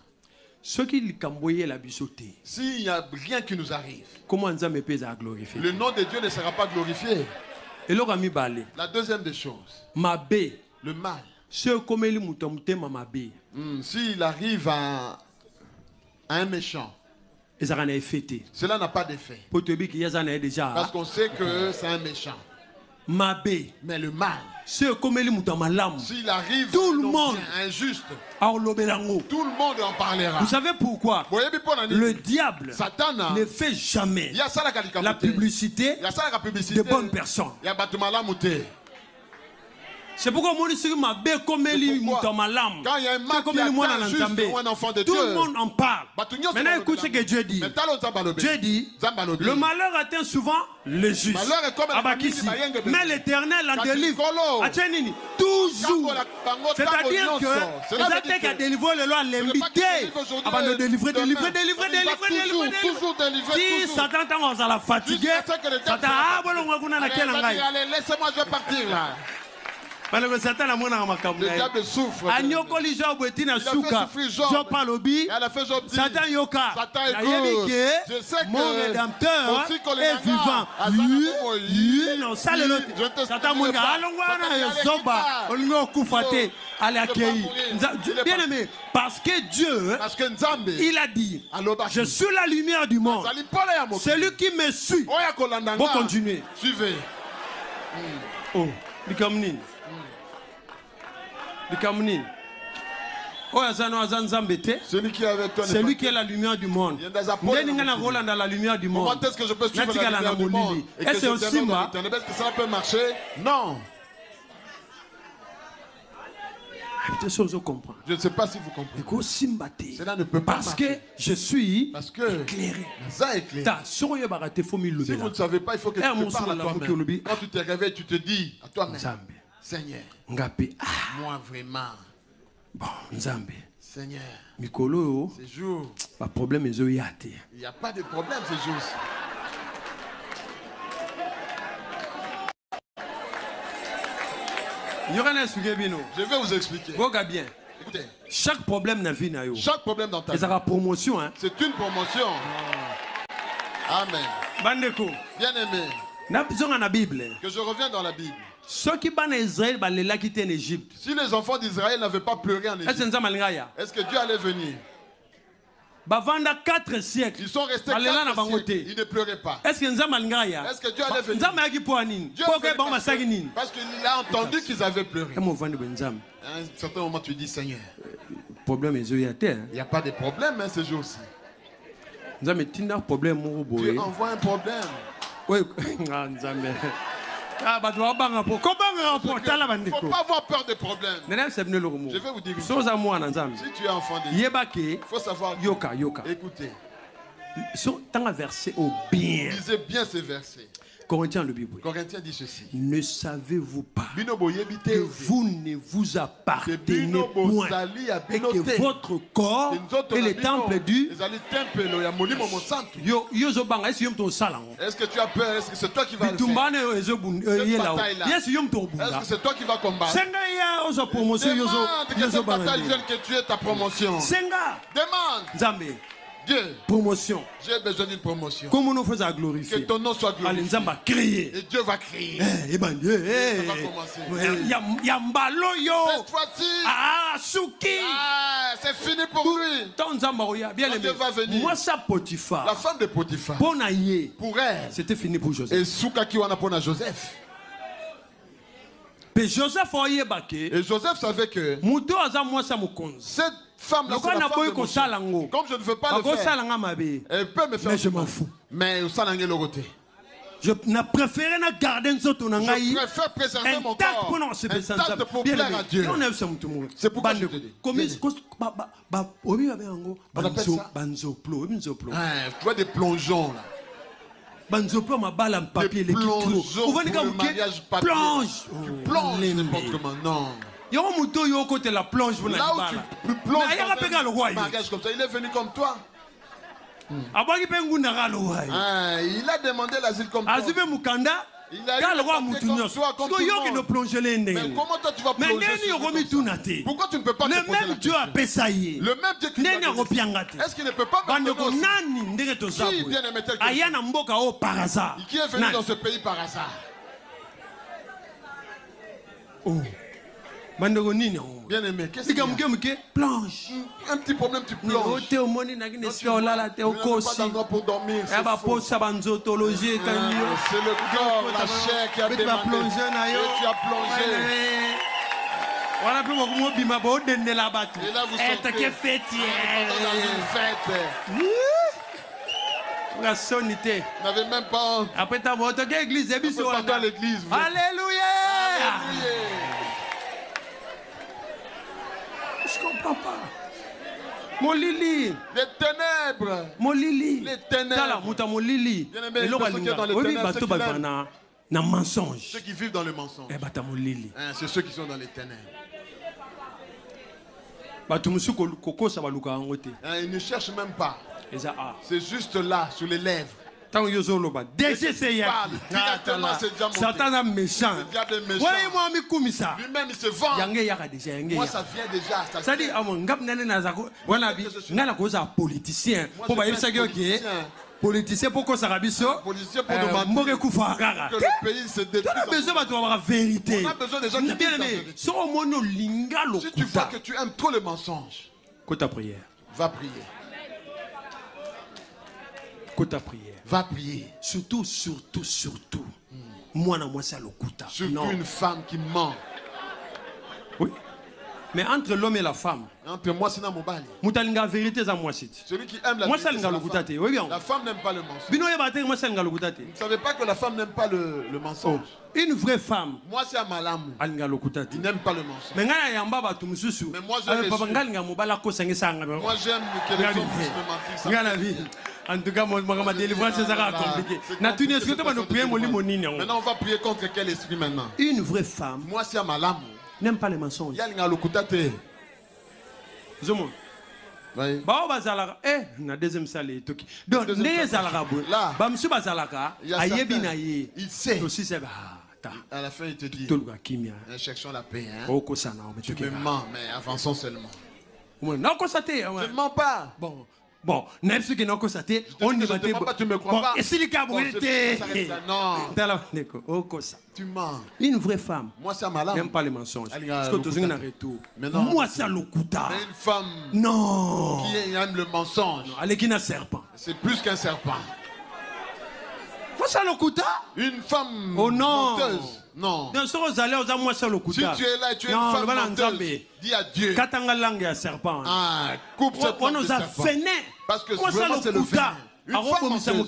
S'il n'y a rien qui nous arrive, comment le nom de Dieu ne sera pas glorifié. La deuxième des choses, le mal. S'il arrive à un méchant, cela n'a pas d'effet. Parce qu'on sait que c'est un méchant. Mais le mal, s'il arrive tout le monde injuste, tout le monde en parlera. Vous savez pourquoi? Le diable ne fait jamais la publicité de bonnes personnes. C'est pourquoi moi, quand il y a un mal qui atteint un enfant de Dieu, tout le monde en parle. Maintenant, écoute ce que Dieu dit. Dieu dit, le malheur atteint souvent les justes. Mais l'Éternel en délivre. Toujours. C'est-à-dire que les attaques à délivrer le loi l'imiter. Avant de délivrer. Si Satan t'a la fatigué, Satan laissez-moi, je vais partir là. Le diable souffre. Il a fait souffrir Job. Elle a fait Job dire, Satan écoute. Je sais que mon rédempteur est vivant. Bien aimé, parce que Dieu, il a dit, je suis la lumière du monde. Celui qui me suit, pour continuer. Suivez. Oh, celui qui est avec toi, celui qui est la lumière du monde. Comment est-ce que je peux suivre la lumière du monde? Est-ce que cela peut marcher? Non. Je ne sais pas si vous comprenez. Cela ne peut pas parce que je suis éclairé. Si vous ne savez pas, il faut que tu te parles à toi-même. Quand tu te réveilles, tu te dis à toi-même, Seigneur, moi vraiment. Bon, Seigneur, ces jours, il n'y a pas de problème ces jours-ci. Je vais vous expliquer. Écoutez. Chaque problème dans ta vie, promotion, hein? C'est une promotion. Amen. Bien aimé, que je reviens dans la Bible. Si les enfants d'Israël n'avaient pas pleuré en Égypte, est-ce que Dieu allait venir? 4 siècles. Ils sont restés 4 siècles. Ils ne pleuraient pas. Est-ce que Dieu allait venir? Dieu parce qu'il a entendu qu'ils avaient pleuré. À un certain moment, tu dis, Seigneur, il n'y a pas de problème ces jours-ci. Dieu envoie un problème. Oui. Il ne faut pas avoir peur des problèmes. Je vais vous dire une chose. Si tu es enfant de Dieu, il faut savoir écouter. Lisez bien ces versets. Corinthiens dit ceci. Ne savez-vous pas que vous ne vous appartenez point et que votre corps est le temple du... Est-ce que tu as peur? Est-ce que c'est toi qui vas le faire? Est-ce que c'est toi qui vas combattre? Demande que cette bataille vienne, que tu aies ta promotion. Demande. Dieu, promotion. J'ai besoin d'une promotion. Comment nous faisons glorifier? Que ton nom soit glorifié. Et Dieu va crier. Ça va commencer. Cette fois-ci, c'est fini pour lui. Dieu va venir. La femme de Potiphar, pour elle, c'était fini pour Joseph. Et Soukakiwana pour Joseph. Et Joseph savait que cette femme-là, c'est la femme de Moshe. Comme je ne veux pas le faire, elle peut me faire. Mais je m'en fous. Mais je préfère préserver mon corps intact pour plaire à Dieu. C'est pourquoi je te dis. On appelle ça. Tu vois des plongeons là. Banzoplo ma balle en papier les plongeons pour le mariage papier. Plonge. Tu plonges n'importe comment. Non. Là où tu plonges dans un mariage comme ça, il est venu comme toi. Il a demandé l'asile comme toi. Il a eu comme toi, comme tout le monde. Mais comment toi tu vas plonger Pourquoi tu ne peux pas te poser la question? Le même Dieu qui est-ce qu'il ne peut pas me donner aussi? Qui bien aimé tel que qui est venu dans ce pays par hasard? Bien aimé, qu'est-ce qu'il y a? Planche. Un petit problème, tu plonges. Tu n'as pas d'endroit pour dormir. C'est le corps, la chair qui a demandé. Et tu as plongé. Voilà plus beaucoup bima bo dende la batu. Et là vous sortez dans une fête. La sonité. Vous n'avez même pas honte. Après ta moto l'église et biso à l'église. Alléluia. Je comprends pas. Mon Lili. Les ténèbres. Mon Lili. Les ténèbres. Tala muta mon Lili. Et l'eau va dans les ténèbres. Na mensonge. Ceux qui vivent dans le mensonge. C'est ceux qui sont dans les ténèbres. Ils ne cherchent même pas. C'est juste là, sur les lèvres. Satan est méchant. Lui-même il se vend. Moi ça vient déjà. Ça dit, politicien. Politicien pour ça rabiso. Politicien pour demander que le pays se détruise. On a besoin d'avoir la vérité. On a besoin des gens qui disent. Si tu vois que tu aimes trop le mensonge, ta prière. Va prier. Ta prière. Va prier. Surtout. Moi, c'est le kuta. Surtout une femme qui ment. Oui. Mais entre l'homme et la femme, entre moi c'est mon bali. Mutalinga vérité za moi c'est. Celui qui aime la vérité. Oui bien. La femme n'aime pas le mensonge. Bino yebate moi c'est Vous ne savez pas que la femme n'aime pas le mensonge. Une vraie femme. Moi c'est Malamu. Alinga lokutate. Il n'aime pas le mensonge. Mais ngana yamba ba tumususu. Mais moi j'aime que les gens puissent me mentir. En tout cas, ma délivrance c'est compliqué. Maintenant on va prier contre quel esprit maintenant? Une vraie femme. Moi c'est Malamu. N'aime pas les mensonges. Zomo. Oui. Na deuxième salle et toki. Donc les zalarabu. Ba monsieur bazalaka ayebi na ye. Il sait. Aussi c'est à la fin il te dit. Cherchons la paix hein. Tu me mens mais avançons seulement. Non constaté. Je ne mens pas. Bon, même ceux qui n'ont constaté, on ne va pas, tu me crois pas. Et si les cabrité. Non. Tu mens. Une vraie femme. Moi, c'est malade. N'aime pas les mensonges. Parce que tu as un retour. Moi, c'est le kuta. Mais une femme. Non. Qui aime le mensonge. Elle est qui n'a serpent. C'est plus qu'un serpent. Moi, c'est le kuta. Une femme. Oh non. Menteuse. Non. Si tu es là et tu es une femme menteuse, dis à Dieu. Serpent. Ah, coupe cette langue de serpent. Parce que vraiment c'est le venin. Une femme menteuse.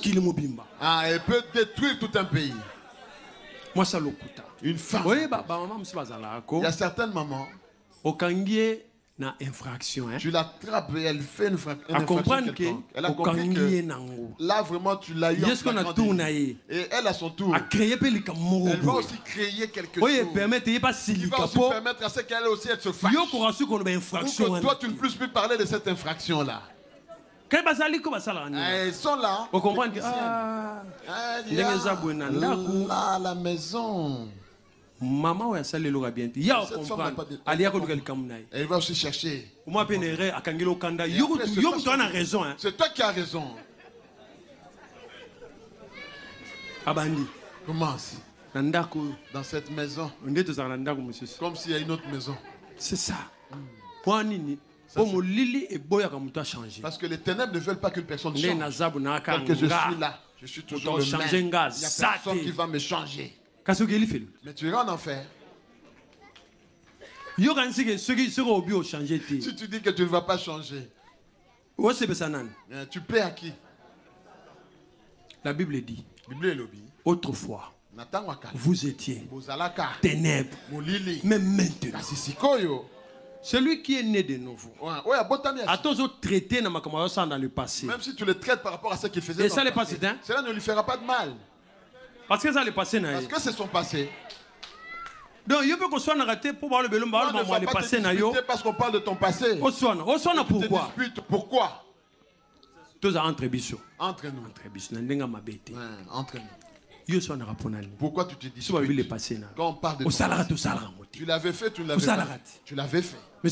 Ah, elle peut détruire tout un pays. Moi c'est le kuta. Une femme. Oui, il y a certaines mamans. Na infraction, hein? Tu l'attrapes et elle fait une infraction. Elle a compris que là vraiment tu l'as eu et elle à son tour elle va aussi créer quelque chose qui va aussi permettre à ce qu'elle aussi elle se fâche pour que toi tu ne puisses plus parler de cette infraction là. Ils sont là. On comprend que là la maison. Maman ou ça le bien. Il va aussi chercher. C'est toi qui as raison. Abandi. Commence. Dans cette maison. Comme s'il y a une autre maison. C'est ça. Parce que les ténèbres ne veulent pas qu'une personne change. Tel que je suis là, je suis toujours le même. Il n'y a personne qui va me changer. Mais tu iras en enfer. Si tu dis que tu ne vas pas changer, tu plais à qui? La Bible dit autrefois vous étiez ténèbres, mais maintenant celui qui est né de nouveau a toujours traité dans le passé. Même si tu le traites par rapport à ce qu'il faisait dans le passé, cela ne lui fera pas de mal. Parce que ça le passé. Parce que c'est son passé. Donc, il peut qu'on soit arrêté pour voir le ballon. Parce qu'on parle de ton passé. Pourquoi? Pourquoi? Tous entre nous. Entre nous. Entre nous. Entre nous. Pourquoi tu te dis quand on parle de ton tu l'avais fait, tu l'avais fait. Mais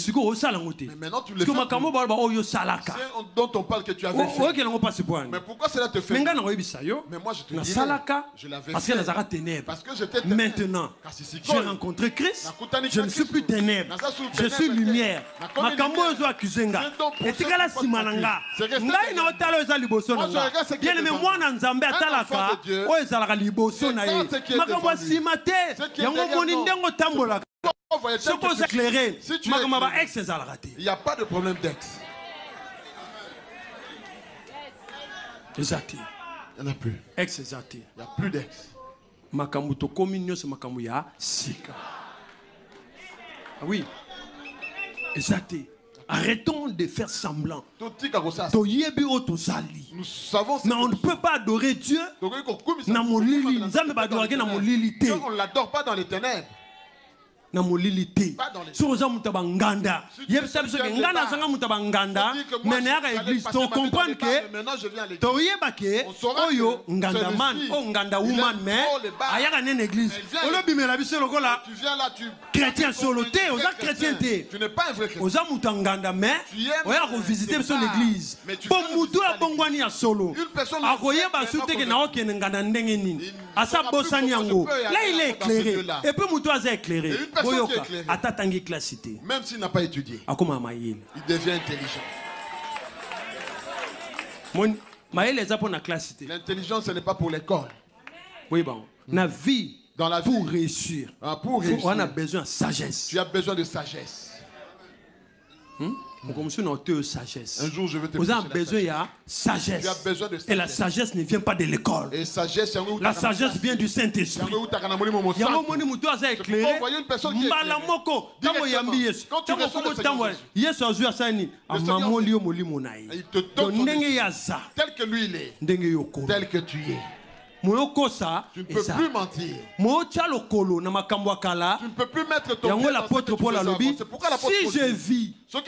maintenant tu le fais. C'est dont on parle que tu avais fait. Mais pourquoi cela te fait? Mais moi je te dis, je l'avais fait. Parce que j'étais ténèbres. Maintenant, j'ai rencontré Christ. Je ne suis plus ténèbres. Je suis lumière. Makambo ozo akuzenga. Etikala simananga. Ngai na otalo eza liboso nanga. Bien aimé moi na nzambe atalaka. O ezalaka liboso na ye. Makambo simate. Yango moni ndengo tambola. Il n'y a pas de problème d'ex. Il n'y en a plus. Il n'y a plus d'ex. Ah oui. Arrêtons de faire semblant. Nous savons. Mais on ne peut pas adorer Dieu. On ne l'adore pas dans les ténèbres. Na molilité so za mutaba nganda yebisa biso ke nganda sanga mutaba nganda mais na ya église to comprendre que to yeba ke oyo nganda man o nganda woman mais ayaka na église olobimela biso lokola chrétien solo té oza chrétien té tu n'es pas un vrai chrétien oza mutanganda mais oya ko visiter biso l'église bon mutu ya bongwani ya solo akoyeba sute ke na okene nganda ndenge nini asa bosani yango là il est éclairé et puis mutu aza éclairé. Même s'il n'a pas étudié, il devient intelligent. L'intelligence, ce n'est pas pour l'école. Oui, bon. Dans la vie, pour réussir, on a besoin de sagesse. Tu as besoin de sagesse. Un jour, je vais te vous avez besoin de sagesse. Tu as besoin de sagesse. Et la sagesse ne vient pas de l'école. La sagesse vient du Saint-Esprit. Il y a un moment où tu as éclairé. Quand tu reçois le Seigneur il te donne tel que lui il est, tel que tu es. Tu ne peux plus mentir. Tu ne peux plus mettre ton pied dans ce que tu veux savoir. C'est pourquoi l'apôtre si je vis, il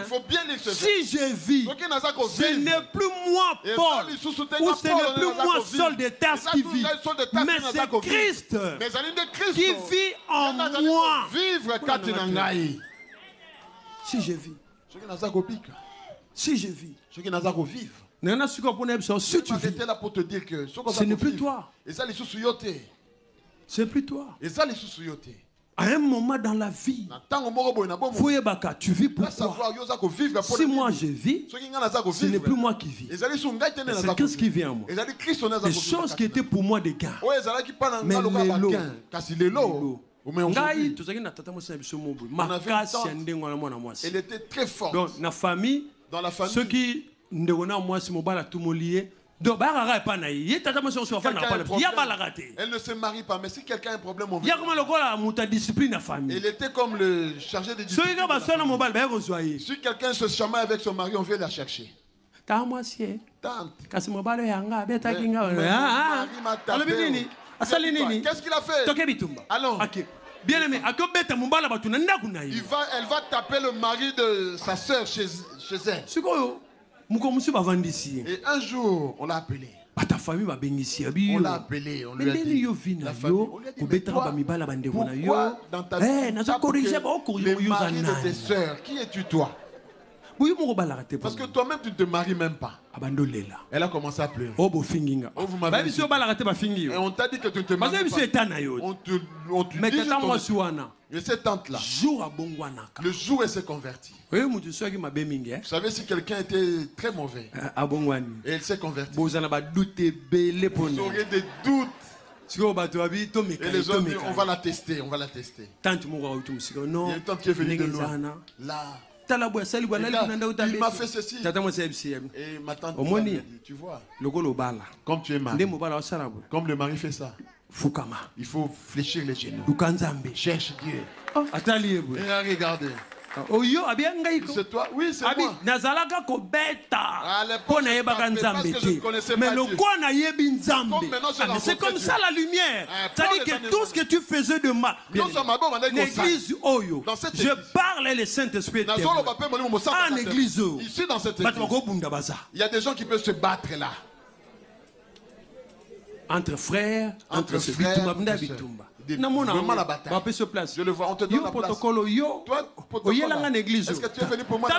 faut bien lire ce si je vis, ce n'est plus moi Paul, ou ce n'est plus moi Saul de Tarse qui vit, mais c'est Christ qui vit en moi. Si je vis, si je vis, si tu vis, ce n'est plus toi. C'est plus toi. À un moment dans la vie, tu vis pourquoi? Si moi je vis, ce n'est plus moi qui vis. C'est Christ qui vit en moi. Les choses qui étaient pour moi des gains. Mais elle était très forte. Donc, dans la famille, ceux qui elle ne se marie pas, mais si quelqu'un a un problème, on veut. Elle était comme le chargé de discipline. Si quelqu'un se chamaille avec son mari, on veut la chercher. Tante. Qu'est-ce qu'il a fait? Allons. Bien aimé, elle va taper le mari de sa soeur chez elle. Et un jour, on l'a appelé. On l'a appelé, on lui a dit, la famille, pourquoi dans ta vie, tu as les maris de tes soeurs? Qui es-tu toi? Parce que toi-même, tu ne te maries même pas. Elle a commencé à pleurer. Oh, vous m'avez dit. Et on t'a dit que tu ne te maries pas. On te dit et cette tante-là, le jour où elle s'est convertie. Vous savez, si quelqu'un était très mauvais et elle s'est convertie, vous aurez des doutes. Et les hommes disent, on va la tester, on va la tester. Il y a une tante qui est venue de loin. Là. Il m'a fait ceci. Et ma tante dit, tu vois, comme tu es marié, comme le mari fait ça, il faut fléchir les genoux. Cherche Dieu. Et regardez. C'est toi? Oui, c'est moi. Mais le c'est comme ça la lumière. C'est-à-dire que tout ce que tu faisais de mal, l'église Oyo, je parle le Saint-Esprit. Ici dans cette église, il y a des gens qui peuvent se battre là. entre frères, entre Bitumba Bitumba. Vraiment la bataille. Je le vois, on te donne la place. Toi, protocole, est-ce que tu es venu pour moi? Il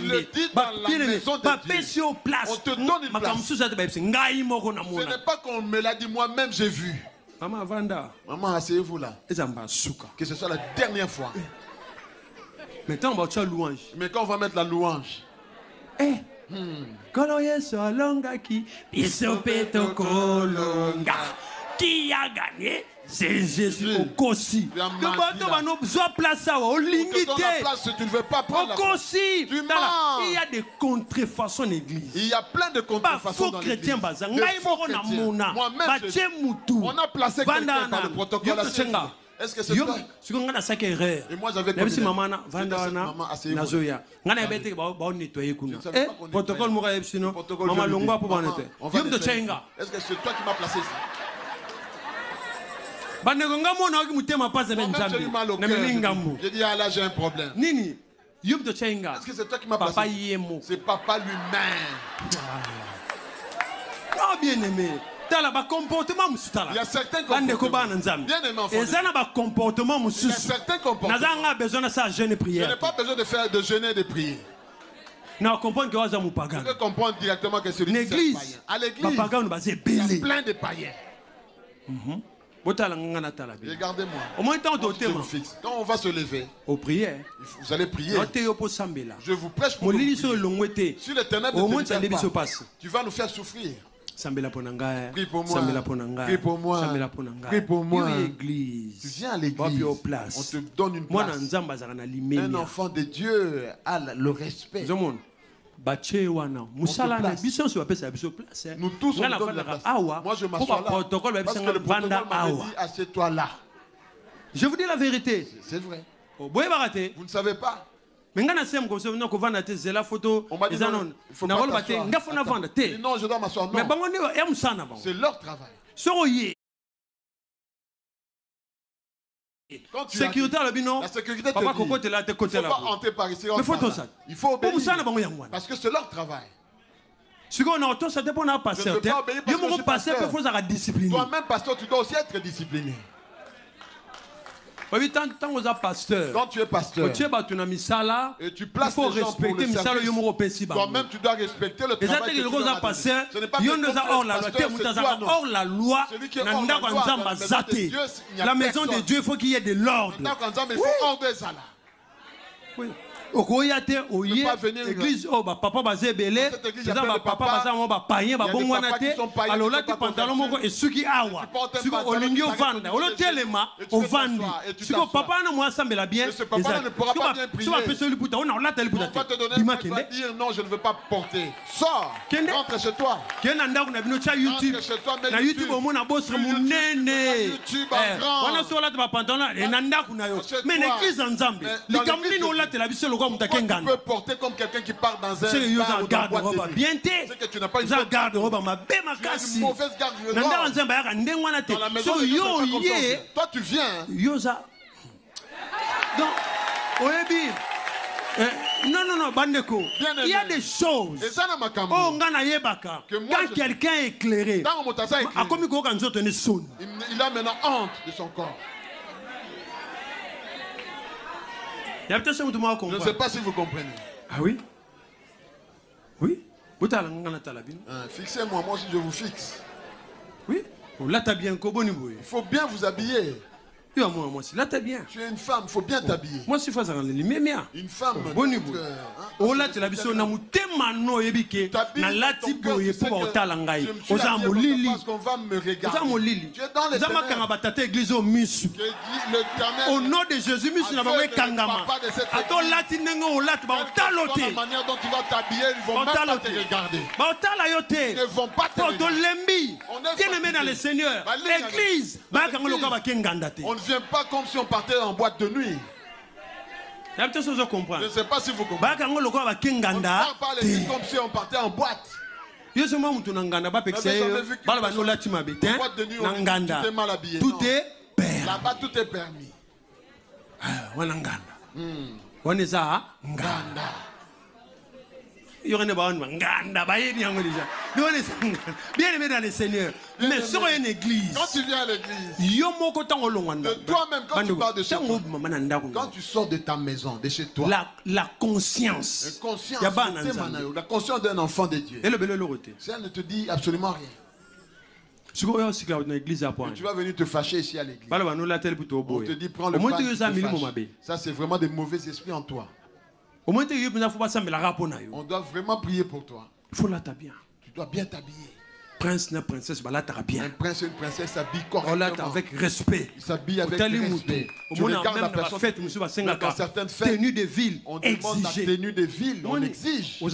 le dit dans la maison de Dieu. On te donne une place. Ce n'est pas qu'on me l'a dit, moi-même j'ai vu. Maman Vanda. Maman, asseyez-vous là. Que ce soit la dernière fois. Maintenant, on va faire louange. Mais quand on va mettre la louange. Qui a gagné? C'est Jésus au Kossi. Tu ne veux pas prendre la place. Il y a des contrefaçons d'église. Il y a plein de contrefaçons dans l'église. Moi-même, on a placé quelqu'un par le protocole. Est-ce que c'est toi? Et moi j'avais commis maman asseyez-vous. Protocole Est-ce que c'est toi qui m'as placé ici? J'ai dit, ah là j'ai un problème. Est-ce que c'est toi qui m'as placé? C'est papa lui-même. Non, bien aimé. Il y a certains comportements. Bien aimé enfant. Il y a certains comportements. Je n'ai pas besoin de faire de jeûner et de prier. Je peux comprendre directement que celui qui est païen. À l'église, il y a plein de païens. Regardez-moi. Quand on va se lever, vous allez prier. Je vous prêche pour nous. Si le ténèbre ne te libère pas, tu vas nous faire souffrir. Prie pour moi. Prie pour moi. Prie pour moi. Tu viens à l'église. On te donne une place. Un enfant de Dieu a le respect. Nous tous on donne la place. Moi je m'assois là parce que le protocole m'a dit assieds-toi là. Je vous dis la vérité. C'est vrai. Vous ne savez pas. On m'a dit non, il faut pas t'asseoir. Non, je dois m'asseoir. Non. C'est leur travail. Quand tu sécurité la sécurité te dit, il ne faut pas entrer par ici. Il faut obéir. Parce que c'est leur travail. Toi-même, pasteur, tu dois aussi être discipliné. Quand tu es pasteur, et tu places les gens pour le service, toi-même tu dois respecter le travail que tu dois passer. Ce n'est pas que hors la loi, celui qui est hors la loi, la maison de Dieu, il faut qu'il y ait de l'ordre. Il faut ordre ça là. Oui. L'église, papa basé belé, papa basé mon païen, bon wanate, alors là tu pantalon mon et ce qui awa, ce que olingio vanda, olo telema, au vandi, ce que papa na moi semble la bien, ce papa ne pourra pas bien prier. On va te dire non, je ne veux pas porter. Sors, rentre chez toi. YouTube, na YouTube au monde a boss munene. On a sur là de pantalon et nanda kunayo. Mais l'église ensemble, les camlines on la télévision. Tu peux porter comme quelqu'un qui part dans un bar ou dans une boîte de nuit. C'est que tu n'as pas une bonne garde-robe. Tu as une mauvaise garde-robe. Dans la maison de Dieu, toi tu viens. Non, Bandeko. Il y a des choses. Quand quelqu'un est éclairé, il a maintenant honte de son corps. Je ne sais pas si vous comprenez. Ah oui? Oui? Fixez-moi, moi aussi je vous fixe. Oui? Il faut bien vous habiller. Moi, là, t'es bien. Tu es une femme, il faut bien t'habiller. Moi, si je fais une femme. Oh là, tu l'as vu sur na mutemano ebike na lati boye pour otalangai. Oza molili. Oza molili. Zama kanga batata église au misu. Au nom de Jésus, misu na bango kangama. Ato lati nengo o lati ba otalote. La manière dont tu vas t'habiller, ils vont même pas te regarder. Ba otalayote. Ils ne vont pas te regarder. Bien-aimé dans le Seigneur. L'église ba kanga loka ba kengandate. On ne vient pas comme si on partait en boîte de nuit. Je ne sais pas si vous comprenez. On ne parle pas l'église comme si on partait en boîte. Yo sema mtu nanganda ba pekse bala ba no lati mabete nanganda tout est permis. Là-bas tout est permis. Wana nganda. Wana za nganda. Yo ne ba nganda ba yeni yango déjà. Bien aimé dans le Seigneur. Mais sur une église. Quand tu viens à l'église. De toi-même, quand tu pars de chez toi. Quand tu sors de ta maison, de chez toi. La conscience. La conscience d'un enfant de Dieu. Si elle ne te dit absolument rien. Tu vas venir te fâcher ici à l'église. On te dit prends le pain. Ça c'est vraiment des mauvais esprits en toi. On doit vraiment prier pour toi. Tu dois bien t'habiller. Prince et princesse, bien. Un prince et une princesse s'habillent correctement. Avec respect. Ils s'habillent avec respect. Tu regardes la personne. Dans certaines fêtes, tenue de ville, on demande la tenue de ville, on exige. Ton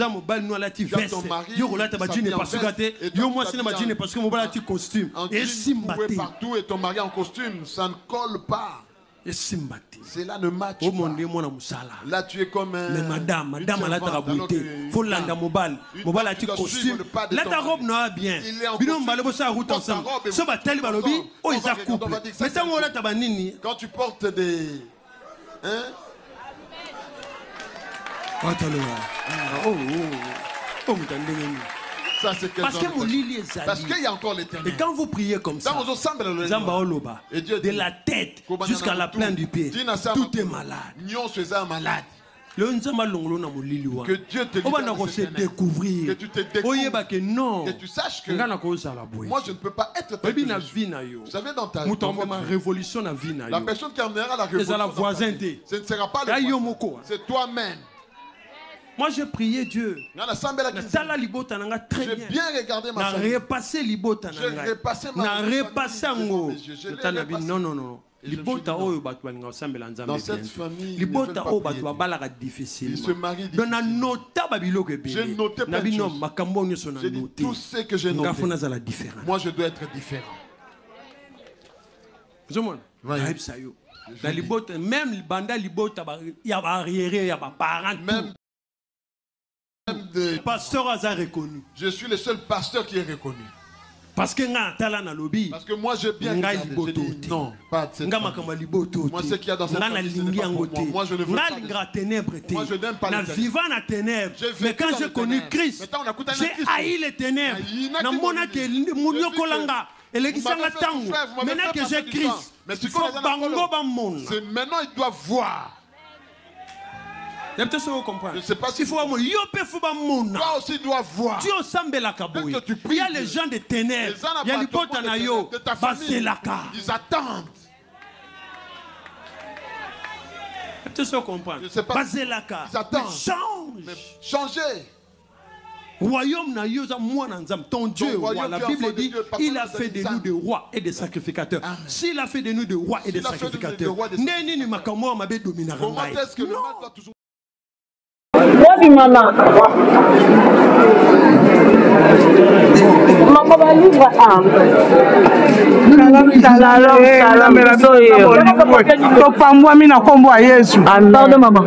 mari s'habille en veste et toi tu costume. Partout et ton mari en costume, ça ne colle pas. Cela ne matche pas. Là tu es comme un... Mais madame elle a beauté. Faut l'anda mobile a tu costume. Là ta robe n'a bien. Bino mbalo ça route ensemble. So ba tali balobi o isa couple. Mais tant on ta banini. Quand tu portes des Ça, parce qu'il y a encore l'éternel. Et quand vous priez comme ça, et Dieu de la tête jusqu'à la plaine du pied, tout est malade. Que Dieu te découvrir. Que tu te découvres. Que tu saches que moi je ne peux pas être tel que je suis. Vous savez dans ta révolution la personne qui amènera la révolution, ce ne sera pas le voisin, c'est toi-même. Moi j'ai prié Dieu. J'ai bien regardé ma famille. J'ai repassé non. Dans cette famille, ils se marient difficilement. J'ai noté plein de choses. J'ai dit tout ce que j'ai noté. Moi je dois être différent. Même banda libota, il y a arriéré, il y a parents. Pasteur a reconnu. Je suis le seul pasteur qui est reconnu. Parce que moi j'ai bien regardé. J'ai dit non, pas de cette famille. Moi ce qu'il y a dans cette famille, ce n'est pas pour moi. Moi je ne veux pas de ça. Moi je n'aime pas les ténèbres. Mais quand j'ai connu Christ, j'ai haï les ténèbres. Maintenant que j'ai Christ, c'est maintenant il doit voir. Je ne sais pas si toi aussi dois voir. Il y a les gens de ténèbres. Il y a les potes de ta famille. Ils attendent. Je sais pas. Ils attendent. Changer. Royaume ton Dieu, la Bible dit, il a fait de nous des rois et des sacrificateurs. S'il a fait de nous des rois et des sacrificateurs, comment est-ce que le mal doit toujours... Maman. Maman va livre Pardon maman.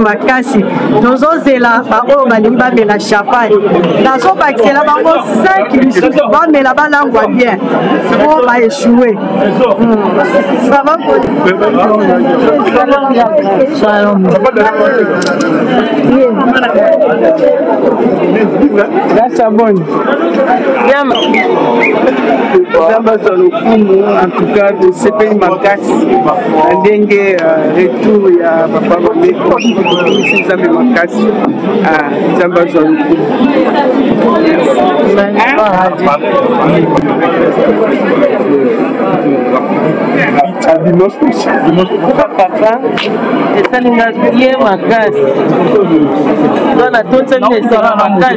makasi tozozela baoyo balingi bamela champagne nazobakisela bango 5 lisusu bamela balangwa bien po baeshue en tout cas tosepeli makasi na ndenge retour ya papa mameko nzambe makasi nzambe azwa papa esalinga ye makasi wana tonsami esala makasi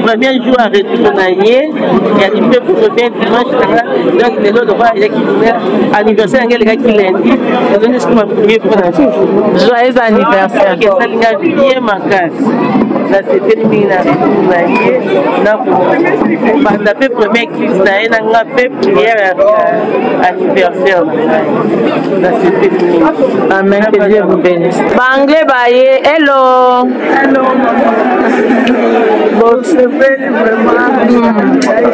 premier jour ya retour na ye ya lipepo bien dimanche nanga donc lelo lokwa eyaki anniversaire yange elekaki lundi ezoni sikouma prier mpona joyeux anniversaire esalinga ye makasi nasepeli mingi na retour na ye na kobanda mpe premier église na ye na nga mpe prière anniversaire na ngai nasepeli mingi. Amen, que Dieu vous bénisse. Banglais baye, hello. Hello. Bon, c'est vraiment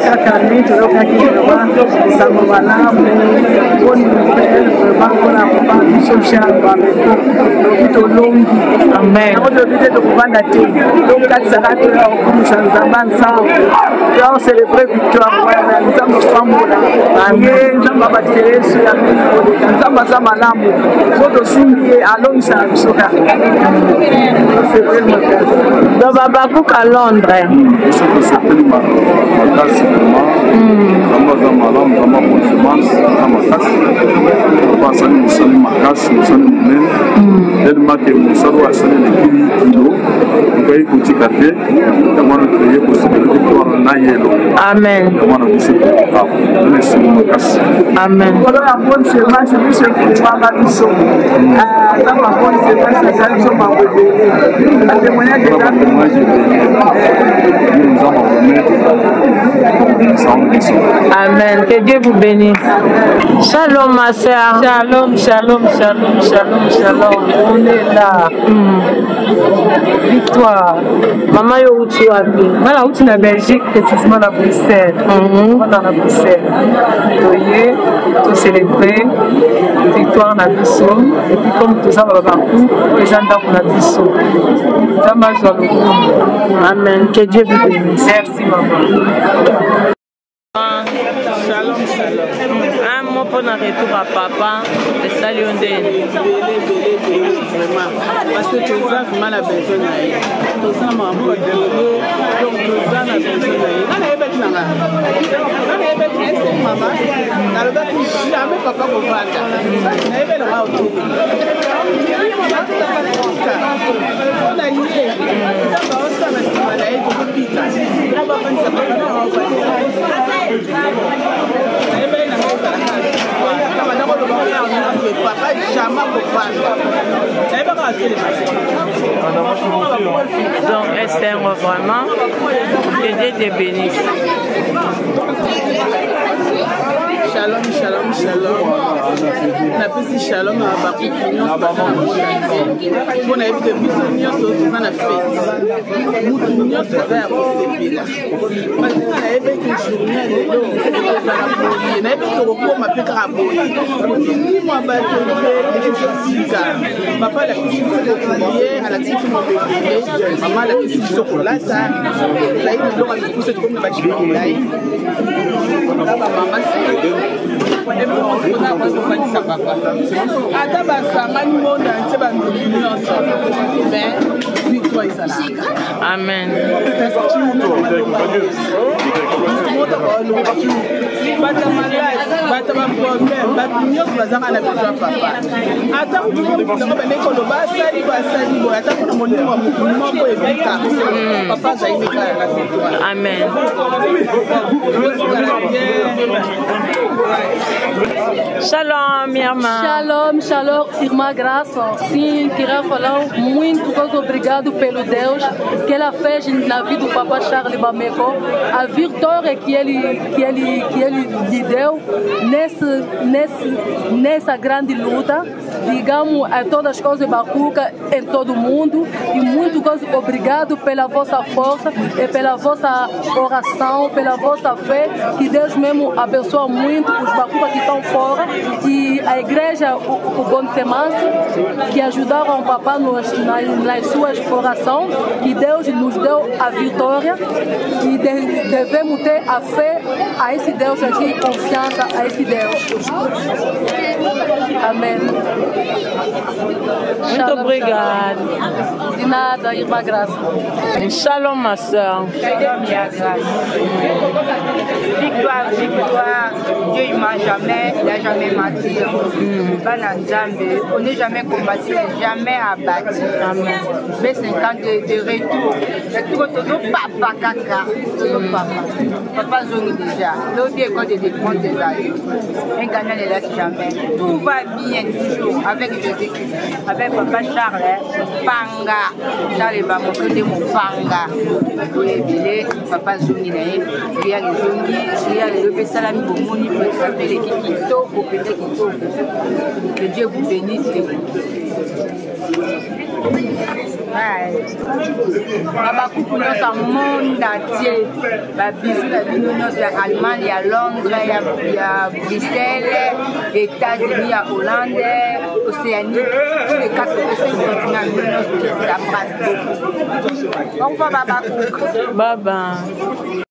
kaka mingi tozokaki vraiment sango malamu bonne nouvelle vraiment mpona papa biso Charles Bameko lobi tolongi. Amen. Yango tobide tokobanda te tokatisaka toya kokumisa nzambe nzambe to célébrer victoire wana nzambe ofambola ye nzambe abatela yesu ya mingi koleka nzambe aza malamu so tosimbi ye alongisaka biso kaka do babakuka Londres sepeli makasi nzambe aza malamu nzambe akonfirmance aza makasi papa asali mosali makasi mosali monene telemake mosali oyo asali elekili kilo ekoki kotika te yango wana toye posibilité towana na yelo. Amen. yango wana biso ene esengo makasi. Amen. kolo ya bonne semence biso ekumaka biso aza ma bonne semence azali biso mabobele atémoignage eza Amen. Que Dieu vous bénisse. Shalom ma soeur. Shalom, shalom, shalom, shalom, shalom. On est là. Victoire. Maman yo uti wapi? Mala uti na Belgique, précisément à Bruxelles. On est à Bruxelles. Toye, to célébrer victoire na biso. Et puis comme tout ça va partout, les gens d'abord na biso. Amen. Que Dieu vous bénisse. Merci maman. Shalom, shalom. Un mot pour un retour à papa. Et salut on dit. Vraiment. Parce que tout ça, c'est mal à besoin. Tout ça, m'a donc tout ça, n'a besoin. On est bête, maman. On est bête, maman. On est bête, jamais papa pour vendre. On est bête, maman, autour. On a lié. Donc, Esther, vraiment, que Dieu te bénisse. Shalom, shalom, shalom. La petite shalom à Bakoukounion, on a évité Bissonion, on a fait. Moutounion, c'est vrai, on s'est là. Parce qu'on a évité une journée de l'eau, on a évité le repos, on m'a fait crapaud. Moi, papa, la cuisine de collier, à la cuisine de mon bébé, maman, la cuisine de chocolat, ça. Là, il y a tout ce qu'on va dire. Là, maman, c'est ata basangani monde ante bandoli nyonso mais victoire ezalaka. Amen. bato malade bato baproblème bato nyonso bazanga na besoin papa ata kutuko bande koloba basali boye ata kuna molimo moko ebika papa azali kala na victoire. Amen. Shalom, Irma. Shalom, shalom, irmã Graça. Sim, queria falar muito obrigado pelo Deus que ela fez na vida do Papa Charles Bameko, a vitória que ele lhe deu nessa grande luta, digamos, a todas as coisas bacuca em todo o mundo e muito obrigado pela vossa força e pela vossa oração, pela vossa fé, que Deus mesmo abençoa muito os bacuca que estão fora e a igreja, o Bom Semence, que ajudaram o papá nas suas orações, que Deus nos deu a vitória e devemos ter a fé a esse Deus aqui, confiança a esse Deus. Amém. Muito obrigada. De nada, irmã Graça. Shalom, ma soeur. Victoire, victoire. Dieu il m'a jamais, il n'a jamais menti. On n'est jamais combattu, jamais abattu. Mais 50 de retour. Papa caca. Papa zone déjà. L'autre école de défense des alliés. Un gagnant ne laisse jamais. Tout va bien toujours avec Jésus-Christ. Avec Papa Charles, Panga. Charles va m'occuper de mon Panga. Papa zone naïe. Il y a les zones, il y a les repères salami pour mon niveau. Ça fait les kitoko, peut-être kitoko. Que Dieu vous bénisse. Baba couple dans le monde entier. Bisous la vie nous à Allemagne, à Londres, à Bruxelles, États-Unis, à Hollande, Océanie, tous les 4 continents nous la France. Au revoir Baba Cook. Bye bye.